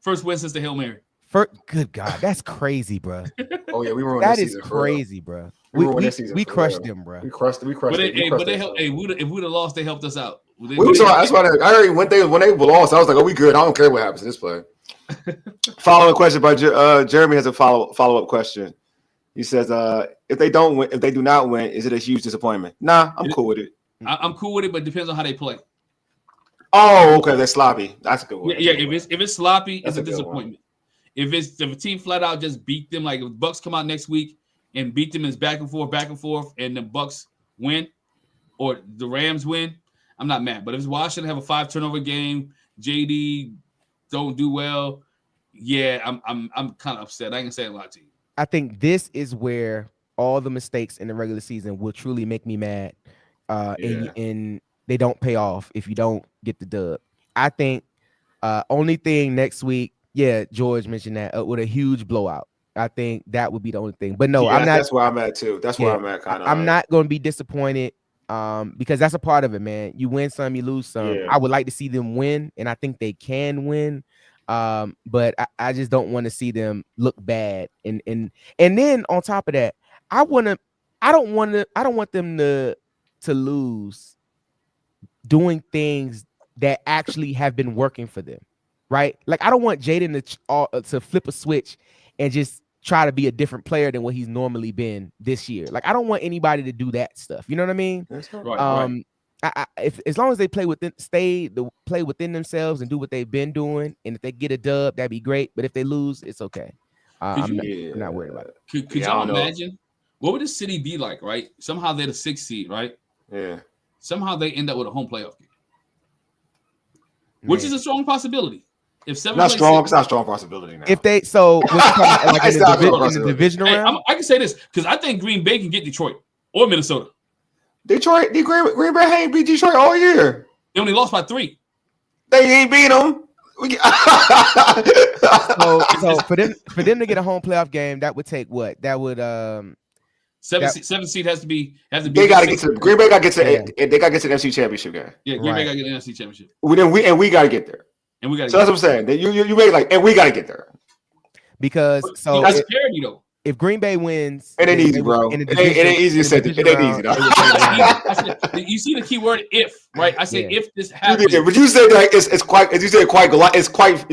First win since the Hail Mary. Good God, that's crazy, bro. Oh yeah, we were on that is crazy, bro. We crushed them, bro. We crushed. But they helped. Hey, if we'd have lost, they helped us out. That's why I heard when they lost, I was like, oh, we good. I don't care what happens in this play. Following question by Jeremy has a follow up question. He says, if they do not win, is it a huge disappointment? Nah, I'm cool with it. I'm cool with it, but it depends on how they play. Oh, okay, they're sloppy. That's a good one. Yeah, if it's sloppy, it's a disappointment. If a team flat out just beat them, like if the Bucks come out next week and beat them, is back and forth, and the Bucks win or the Rams win, I'm not mad. But if it's Washington have a 5 turnover game, JD don't do well, yeah, I'm kind of upset. I ain't gonna say a lot to you. I think this is where all the mistakes in the regular season will truly make me mad. And they don't pay off if you don't get the dub. I think only thing next week, George mentioned that with a huge blowout. I think that would be the only thing. But no, I'm not. That's where I'm at too. That's where I'm at. Kind of. I'm not going to be disappointed because that's a part of it, man. You win some, you lose some. Yeah. I would like to see them win, and I think they can win. But I just don't want to see them look bad. And then on top of that, I don't want them to lose doing things that actually have been working for them, right? Like I don't want Jayden to flip a switch and just try to be a different player than what he's normally been this year. Like I don't want anybody to do that stuff. You know what I mean? Right. If as long as they play within themselves and do what they've been doing, and if they get a dub, that'd be great. But if they lose, it's okay. I'm not worried about it. Could y'all imagine what would the city be like? Right? Somehow they're the 6th seed, right? Yeah. Somehow they end up with a home playoff game, which is a strong possibility. If seven, not strong, it's not a strong possibility now. If they in the divisional round, I can say this because I think Green Bay can get Detroit or Minnesota. Green Bay ain't beat Detroit all year. They only lost by 3. They ain't beat them. So for them to get a home playoff game, that would take what? That would seven seed has to be. They got to get to Green Bay. Got to get to. They got to get to the NFC Championship game. Yeah, Green Bay got to get the NFC Championship. We got to get there. And we got. So that's what I'm saying. That you make like, and we got to get there because that's parity though. If Green Bay wins, it ain't easy, bro. It ain't easy to say. It ain't easy. You see the key word "if," right? I say if this happens. But you say like it's quite. As you say, You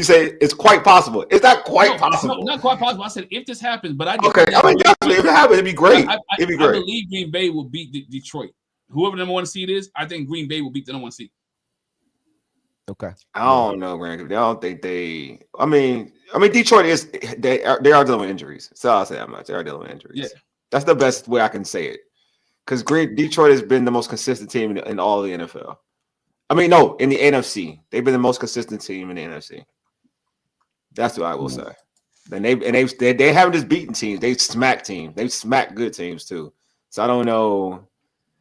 say it's quite possible. It's not quite possible. No, not quite possible. I said if this happens, but definitely if it happens, it'd be great. It'd be great. I believe Green Bay will beat Detroit. Whoever the number 1 seed is, I think Green Bay will beat the number 1 seed. Okay. I don't know, man. I don't think they. I mean, Detroit is they are dealing with injuries. So I'll say that much. They are dealing with injuries. Yeah, that's the best way I can say it. Because Detroit has been the most consistent team in all of the NFL. I mean, no, in the NFC, they've been the most consistent team in the NFC. That's what I will say. And they haven't just beaten teams. They've smacked teams. They've smacked good teams too. So I don't know.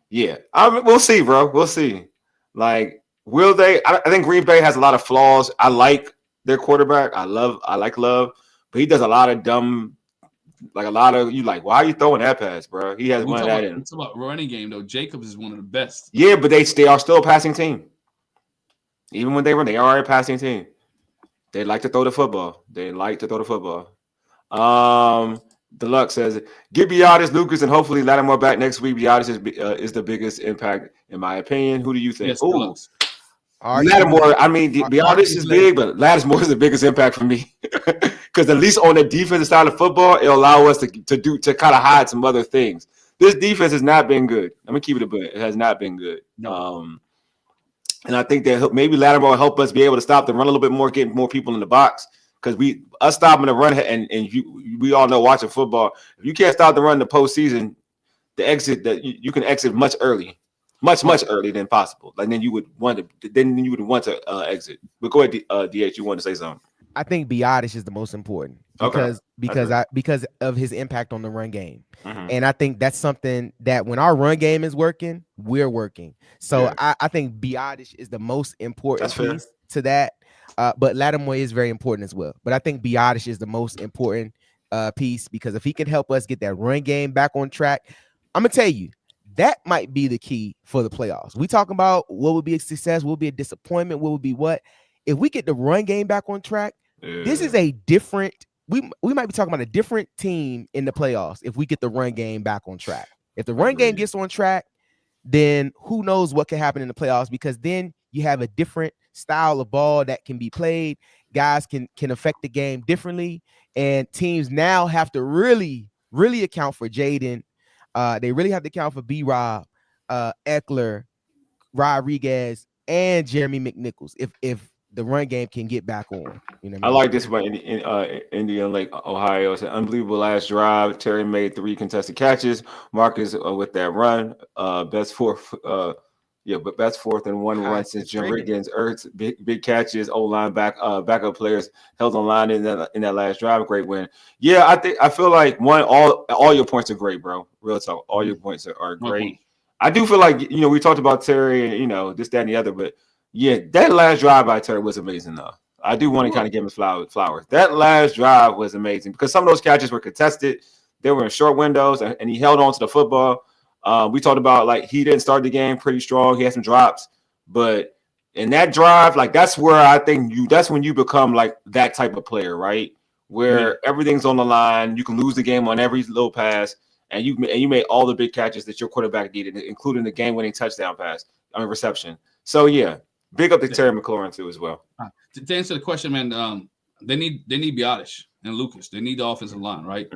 Yeah, we'll see, bro. We'll see. Like. Will they? I think Green Bay has a lot of flaws. I like their quarterback. I like Love, but he does a lot of dumb, like a lot of you like. Why are you throwing that pass, bro? He has one of that in. It's about running game though. Jacobs is one of the best. Yeah, but they are still a passing team. Even when they run, they are a passing team. They like to throw the football. Deluxe says, "Get Biotis, Lucas, and hopefully Lattimore back next week. Biotis is the biggest impact in my opinion. Who do you think?" Yes, Lattimore, I mean, Biotis is big, but Lattimore is the biggest impact for me because at least on the defensive side of football, it'll allow us to kind of hide some other things. This defense has not been good. I'm gonna keep it a bit. It has not been good. No. And I think that maybe Lattimore will help us be able to stop the run a little bit more, get more people in the box. Because us stopping the run and we all know watching football, if you can't stop the run in the postseason, the exit that you can exit much early. Much earlier than possible. Like then you would want to exit. But go ahead, DH. You want to say something? I think Biotis is the most important because of his impact on the run game, and I think that's something that when our run game is working, we're working. So I think Biotis is the most important piece to that. But Lattimore is very important as well. But I think Biotis is the most important piece because if he can help us get that run game back on track, I'm gonna tell you. That might be the key for the playoffs. We talking about what would be a success, what would be a disappointment, what would be what. If we get the run game back on track, this is a different. We might be talking about a different team in the playoffs if we get the run game back on track. If the run game gets on track, then who knows what can happen in the playoffs because then you have a different style of ball that can be played. Guys can affect the game differently, and teams now have to really account for Jayden. They really have to count for B-Rob, Eckler, Rodriguez, and Jeremy McNichols if the run game can get back on. You know what I mean? like this one in Indian Lake, Ohio. It's an unbelievable last drive. Terry made 3 contested catches. Marcus with that run. Best fourth and 1 run since Jim Riggins. Ertz, big catches. O-line backup players held on line in that last drive. Great win. Yeah, I feel like all your points are great, bro. Real talk. All your points are great. I do feel like we talked about Terry and this, that, and the other, but yeah, that last drive by Terry was amazing though. I do want to kind of give him flowers. That last drive was amazing because some of those catches were contested. They were in short windows, and he held on to the football. We talked about like he didn't start the game pretty strong. He had some drops, but in that drive, like that's where I think that's when you become like that type of player, right? Where everything's on the line. You can lose the game on every little pass, and you made all the big catches that your quarterback needed, including the game-winning touchdown pass. Reception. So yeah, big up to Terry McLaurin too as well. To answer the question, man, they need Biotis and Lucas. They need the offensive line, right?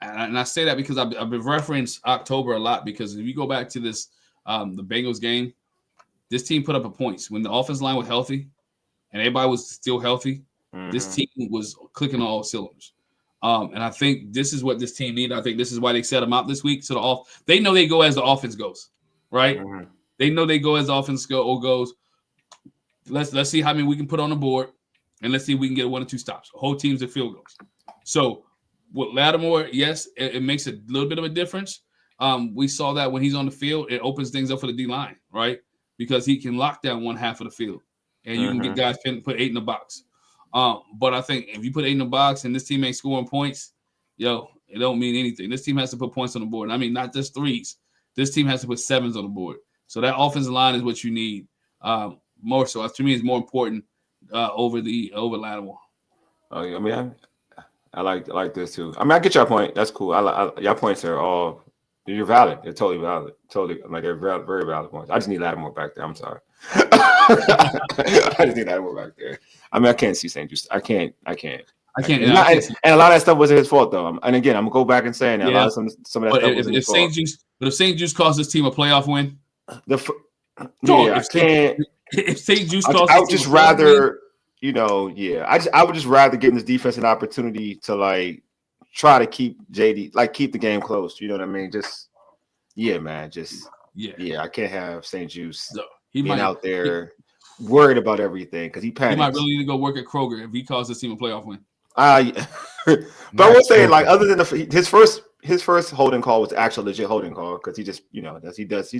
And I say that because I've been referenced October a lot because if you go back to this, the Bengals game, this team put up a points when the offensive line was healthy and everybody was still healthy. This team was clicking on all cylinders. And I think this is what this team needed. I think this is why they set them out this week. So they know they go as the offense goes, right? They know they go as the offense goes. Let's see how many we can put on the board, and let's see if we can get 1 or 2 stops. Whole teams at field goals. So with Lattimore, yes, it makes a little bit of a difference. We saw that when he's on the field, it opens things up for the D-line, right? Because he can lock down one half of the field. and you can get guys put 8 in the box. But I think if you put 8 in the box and this team ain't scoring points, it don't mean anything. This team has to put points on the board. I mean, not just threes. This team has to put 7s on the board. So that offensive line is what you need more so. To me, it's more important over Lattimore. Oh, yeah, I mean, I like this too. I mean, I get your point. That's cool. Your points are all you're valid. They're totally valid. Totally, like they're very valid points. I just need Lattimore back there. I'm sorry. I just need Lattimore back there. I mean, I can't see St. Juice. I can't. And a lot of that stuff wasn't his fault though. And again, I'm gonna go back and saying that a lot of some of that stuff wasn't his fault. If St. Juice cost this team a playoff win, if St. Juice cost, I would just rather. I would just rather give this defense an opportunity to like try to keep JD, like keep the game close. You know what I mean? I can't have St. Juice being out there worried about everything because he panics. He might really need to go work at Kroger if he calls this team a playoff win. But I will say, like, other than his first holding call was actually a legit holding call because he just he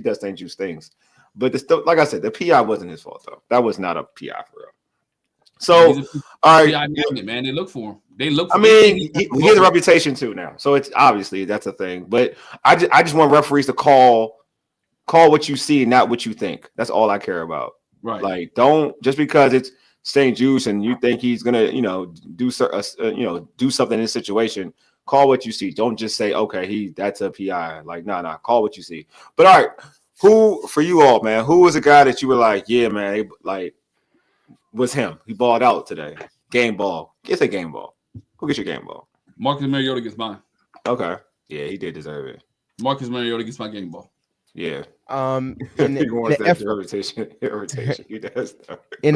does St. Juice things. But like I said, the PI wasn't his fault though. That was not a PI for real. So, all right, man, they look for him. He has a reputation too now, so it's obviously that's a thing. But I just want referees to call what you see, not what you think. That's all I care about. Right? Like, don't just because it's St. Juice and you think he's gonna, do something in this situation. Call what you see. Don't just say, okay, that's a PI. Like, nah. Call what you see. But all right, who for you all, man? Who was a guy that you were like, yeah, man, was him? He balled out today. Game ball. Get a game ball. Who gets your game ball? Marcus Mariota gets mine. Okay. Yeah, he did deserve it. Marcus Mariota gets my game ball. Yeah. In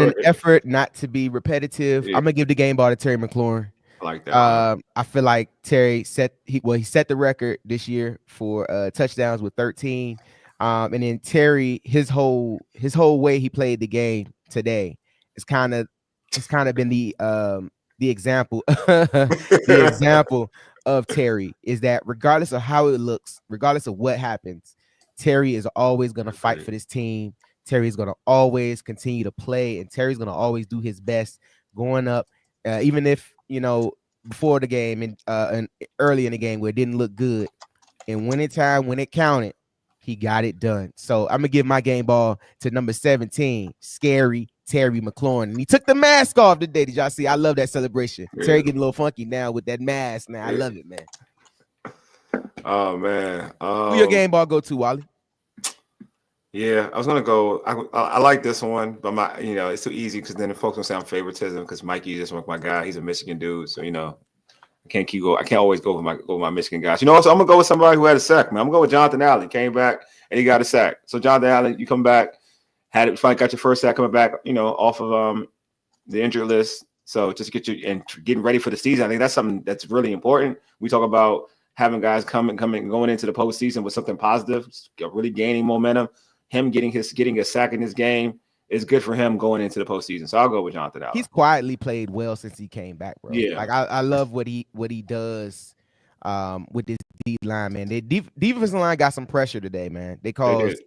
an effort not to be repetitive, I'm gonna give the game ball to Terry McLaurin. I like that. I feel like Terry set the record this year for touchdowns with 13. And then Terry, his whole way he played the game today it's kind of been the example the example of Terry is that regardless of how it looks, regardless of what happens, Terry is always going to fight for this team. Terry is going to always continue to play, and Terry's going to always do his best going up, even if before the game and early in the game where it didn't look good. And winning time when it counted, he got it done. So I'm gonna give my game ball to number 17, scary Terry McLaurin. And he took the mask off today. Did y'all see? I love that celebration. Yeah. Terry getting a little funky now with that mask. Now I love it, man. Oh man, who your game ball go to, Wally? Yeah, I was gonna go. I like this one, but it's too easy because then the folks gonna say I'm favoritism because Mikey is just my guy. He's a Michigan dude, so I can't always go with my Michigan guys. So I'm gonna go with somebody who had a sack, man. I'm gonna go with Jonathan Allen. Came back and he got a sack. So Jonathan Allen, you come back, finally got your first sack coming back, off of the injured list. So just get you and getting ready for the season. I think that's something that's really important. We talk about having guys going into the postseason with something positive, really gaining momentum. Him getting a sack in this game is good for him going into the postseason. So I'll go with Jonathan Allen. He's quietly played well since he came back, bro. Yeah. Like I love what he does with this D line, man. The defensive line got some pressure today, man. They caused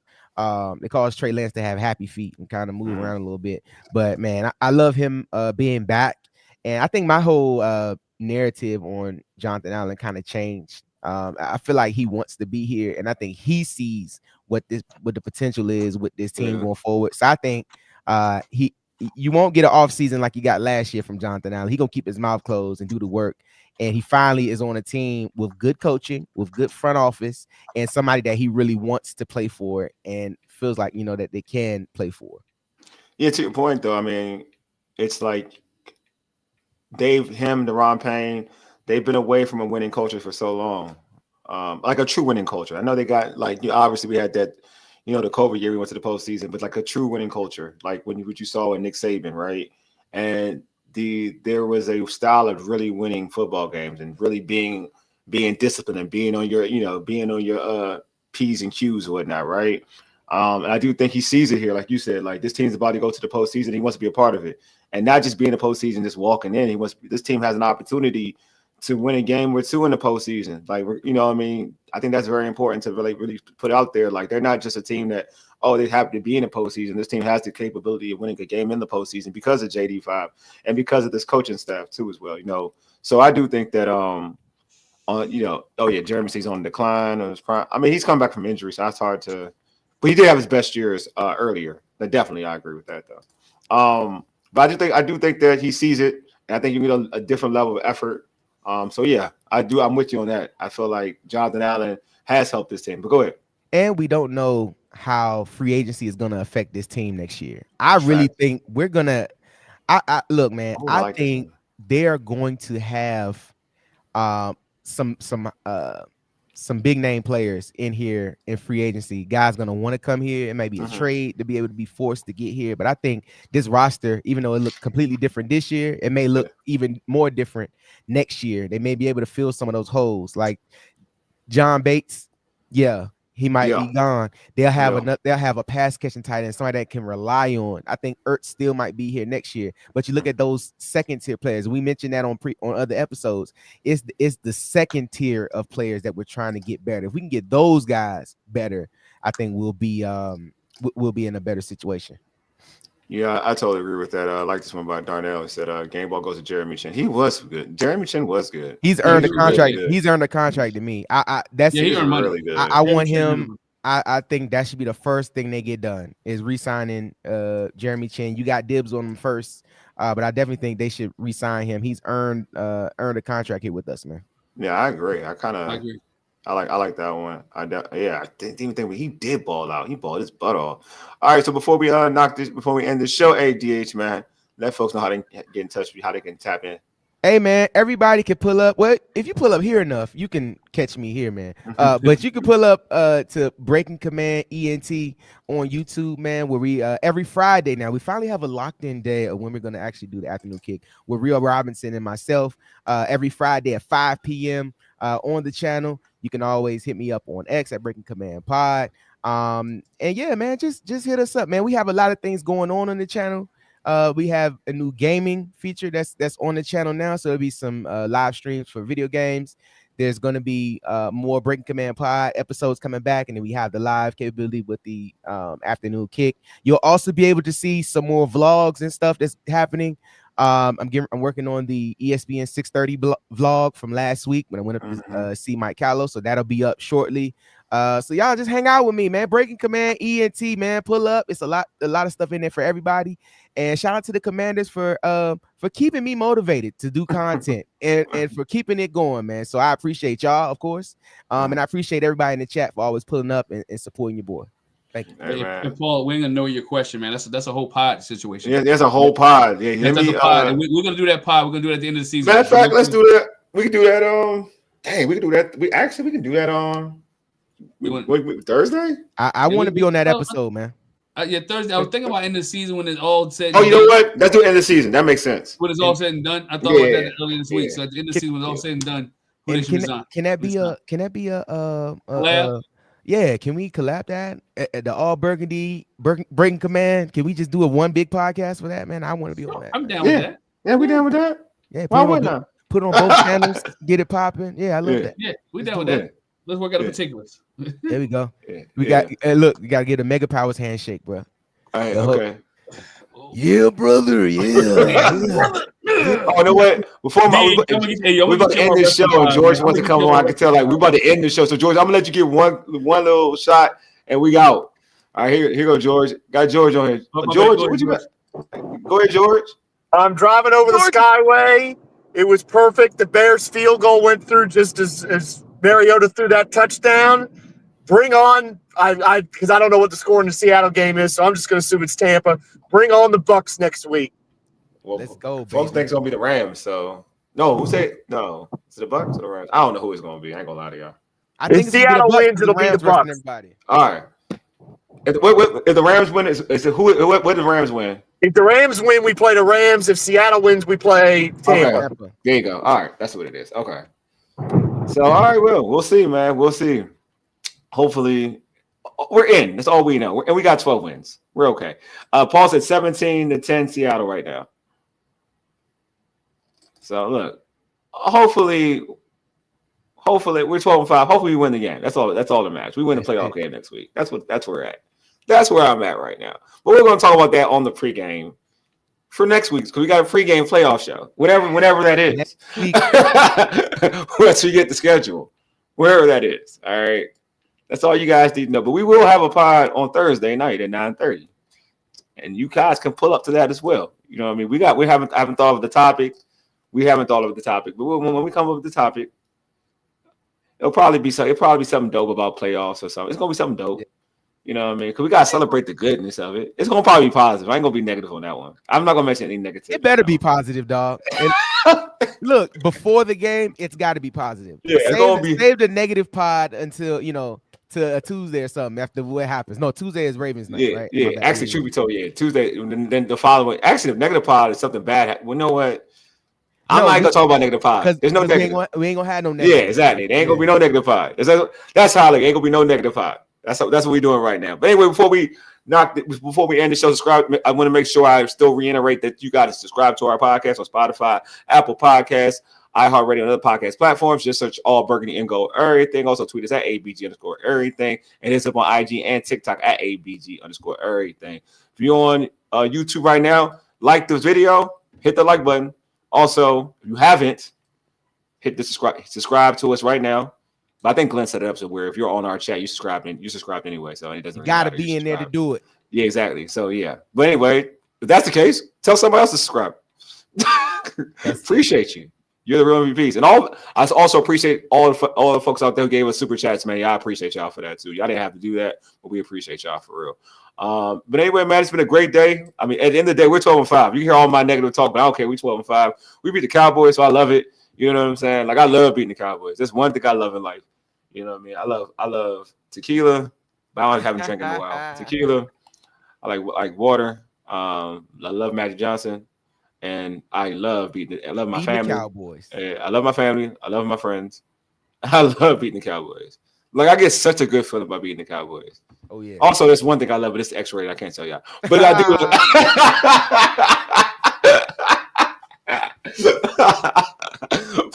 Trey Lance to have happy feet and kind of move around a little bit. But man, I love him being back. And I think my whole narrative on Jonathan Allen kind of changed. I feel like he wants to be here, and I think he sees what the potential is with this team going forward. So I think you won't get an off season like you got last year from Jonathan Allen. He gonna keep his mouth closed and do the work. And he finally is on a team with good coaching, with good front office, and somebody that he really wants to play for and feels like that they can play for. Yeah, to your point though, I mean, it's like Deron Payne, they've been away from a winning culture for so long. Like a true winning culture. I know they got obviously we had that, the COVID year we went to the postseason, but like a true winning culture, like what you saw with Nick Saban, right? And there was a style of really winning football games and really being disciplined and being on your P's and Q's and whatnot, right? And I do think he sees it here, like you said, like this team's about to go to the postseason. He wants to be a part of it, and not just being in the postseason, just walking in. This team has an opportunity to win a game or two in the postseason. Like, you know what I mean? I think that's very important to really put out there. Like, they're not just a team that, they happen to be in the postseason. This team has the capability of winning a game in the postseason because of JD5 and because of this coaching staff too as well, you know. So I do think that Jeremy C's on decline on his prime. I mean, he's come back from injury, so that's hard to, but he did have his best years earlier. Definitely, I agree with that though. But I do think that he sees it, and I think you need a different level of effort. So yeah, I'm with you on that. I feel like Jonathan Allen has helped this team. But go ahead. And we don't know how free agency is going to affect this team next year. I really think we're gonna. Look, man. I think they're going to have some big name players in here in free agency. Guys going to want to come here. It may be a trade to be able to be forced to get here. But I think this roster, even though it looked completely different this year, it may look even more different next year. They may be able to fill some of those holes. Like John Bates, he might be gone. They'll have a pass catching tight end, somebody that can rely on. I think Ertz still might be here next year. But you look at those second tier players. We mentioned that on other episodes. It's the second tier of players that we're trying to get better. If we can get those guys better, I think we'll be in a better situation. Yeah, I totally agree with that. I like this one by Darnell. He said, game ball goes to Jeremy Chin. He was good. Jeremy Chin was good. He's earned a contract. He's earned a contract to me. He earned money. Really good. I want him. I think that should be the first thing they get done is re-signing Jeremy Chin. You got dibs on him first, but I definitely think they should re-sign him. He's earned a contract here with us, man. Yeah, I agree. I agree. I like that one. I didn't even think he did ball out. He balled his butt off. All right, so before we end the show, DH, man, let folks know how they get in touch with you, how they can tap in. Hey, man, everybody can pull up. Well, if you pull up here enough, you can catch me here, man. But you can pull up to Breaking Command ENT on YouTube, man, where we every Friday now. We finally have a locked-in day of when we're going to actually do the afternoon kick with Rio Robinson and myself every Friday at 5 p.m. On the channel. You can always hit me up on X at Breaking Command Pod. And yeah, man, just hit us up, man. We have a lot of things going on the channel. We have a new gaming feature that's on the channel now. So there'll be some live streams for video games. There's going to be more Breaking Command Pod episodes coming back. And then we have the live capability with the afternoon kick. You'll also be able to see some more vlogs and stuff that's happening. I'm working on the ESPN 630 vlog from last week when I went up to see Mike Callow. So that'll be up shortly. So y'all just hang out with me, man. Breaking Command ENT, man. Pull up. It's a lot of stuff in there for everybody. And shout out to the Commanders for keeping me motivated to do content and for keeping it going, man. So I appreciate y'all, of course. And I appreciate everybody in the chat for always pulling up and supporting your boy. Thank you. Hey, and Paul, we ain't gonna know your question, man. That's a whole pod situation. Yeah, there's a whole pod. Yeah, that's a pod. We're gonna do that pod. We're gonna do it at the end of the season. Matter of fact, let's do that. We can do that we can do that. We can do that on Thursday. I want to be on that episode, man. Thursday. I was thinking about end of the season when it's all said. Oh, you know what? Let's do end of the season. That makes sense. When it's all said and done. I thought about that earlier this week. So at the end of the season, when it's all said and done, can that be a yeah, can we collab that at the All Burgundy Breaking Command? Can we just do a one big podcast for that, man? I want to be on that. I'm down with that. Yeah, we down with that. Yeah, put it on both channels, get it popping. Yeah, I love that. Yeah, we down with that. Let's work out the particulars. There we go. We got we gotta get a Mega Powers handshake, bro. All right, okay. Yeah, brother. Yeah. Oh, you know what? Before we about to end this show, and George wants to come on. I can tell, like, we're about to end the show. So, George, I'm gonna let you get one little shot, and we out. All right, here go, George. Got George on here. George, what you got? Go ahead, George. I'm driving over the Skyway. It was perfect. The Bears' field goal went through just as Mariota threw that touchdown. Bring on, because I don't know what the score in the Seattle game is, so I'm just going to assume it's Tampa. Bring on the Bucks next week. Well, let's go, baby. Folks think it's going to be the Rams, so. No, who said no? Is it the Bucks or the Rams? I don't know who it's going to be. I ain't going to lie to y'all. I think if Seattle wins, it'll be the Bucks. All right. If the Rams win, is it what did the Rams win? If the Rams win, we play the Rams. If Seattle wins, we play Tampa. Okay. There you go. All right. That's what it is. Okay. So, all right, we'll see, man. We'll see. Hopefully, we're in. That's all we know. And we got 12 wins. We're okay. Paul said 17-10 Seattle right now. So, look, hopefully we're 12-5. Hopefully we win the game. That's all that matters. We win the playoff game next week. That's where we're at. That's where I'm at right now. But we're going to talk about that on the pregame for next week because we got a pregame playoff show. Whenever that is. Once we get the schedule, wherever that is. All right. That's all you guys need to know. But we will have a pod on Thursday night at 9:30. And you guys can pull up to that as well. You know what I mean? We haven't thought of the topic. We haven't thought of the topic. But when we come up with the topic, it'll probably be something dope about playoffs or something. It's gonna be something dope. Yeah. You know what I mean? Because we gotta celebrate the goodness of it. It's gonna probably be positive. I ain't gonna be negative on that one. I'm not gonna mention any negative. It better be positive, dog. Look, before the game, it's got to be positive. Yeah, save the negative pod until to a Tuesday or something after what happens. No, Tuesday is Ravens night, right? Yeah. Actually, truth be told, Tuesday. Then the following. Actually, if negative pod is something bad, well, you know what? I'm not gonna talk about negative pod. There's no negative. We ain't gonna have no negative. Yeah, exactly. There ain't gonna be no negative pod. That's how ain't gonna be no negative pod. That's what we're doing right now. But anyway, before we end the show, subscribe. I want to make sure I still reiterate that you got to subscribe to our podcast on Spotify, Apple Podcasts, iHeartRadio, and other podcast platforms. Just search All Burgundy and Gold Everything. Also tweet us at ABG_everything. And it's up on IG and TikTok at ABG_everything. If you're on YouTube right now, like this video, hit the like button. Also, if you haven't, hit the subscribe to us right now. But I think Glenn set it up so where if you're on our chat, you subscribed anyway. So it doesn't. You gotta be in there to do it. Yeah, exactly. So yeah. But anyway, if that's the case, tell somebody else to subscribe. Appreciate you. You're the real MVPs. And I also appreciate all the folks out there who gave us super chats, man. Yeah, I appreciate y'all for that too. Y'all didn't have to do that, but we appreciate y'all for real. But anyway, man, it's been a great day. I mean, at the end of the day, we're 12-5. You hear all my negative talk, but I don't care. We 12-5. We beat the Cowboys, so I love it. You know what I'm saying? Like I love beating the Cowboys. That's one thing I love in life. You know what I mean? I love tequila, but I haven't drank in a while. Tequila, I like water. I love Magic Johnson, and I love I love my family. Cowboys. I love my family. I love my friends. I love beating the Cowboys. Like I get such a good feeling about beating the Cowboys. Oh yeah. Also, there's one thing I love, but it's X-rated. I can't tell y'all, but I do.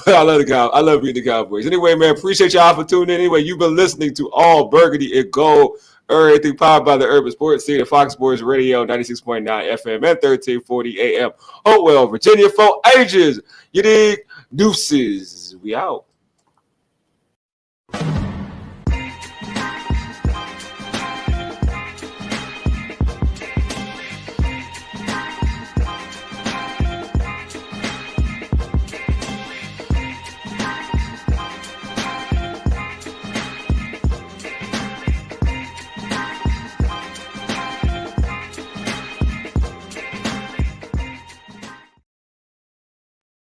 But I love the Cowboys. I love beating the Cowboys. Anyway, man, appreciate y'all for tuning in. Anyway, you've been listening to All Burgundy and Gold, everything powered by the Urban Sports City of Fox Sports Radio, 96.9 FM and 1340 AM. Hopewell, Virginia for ages. You dig? Deuces. We out.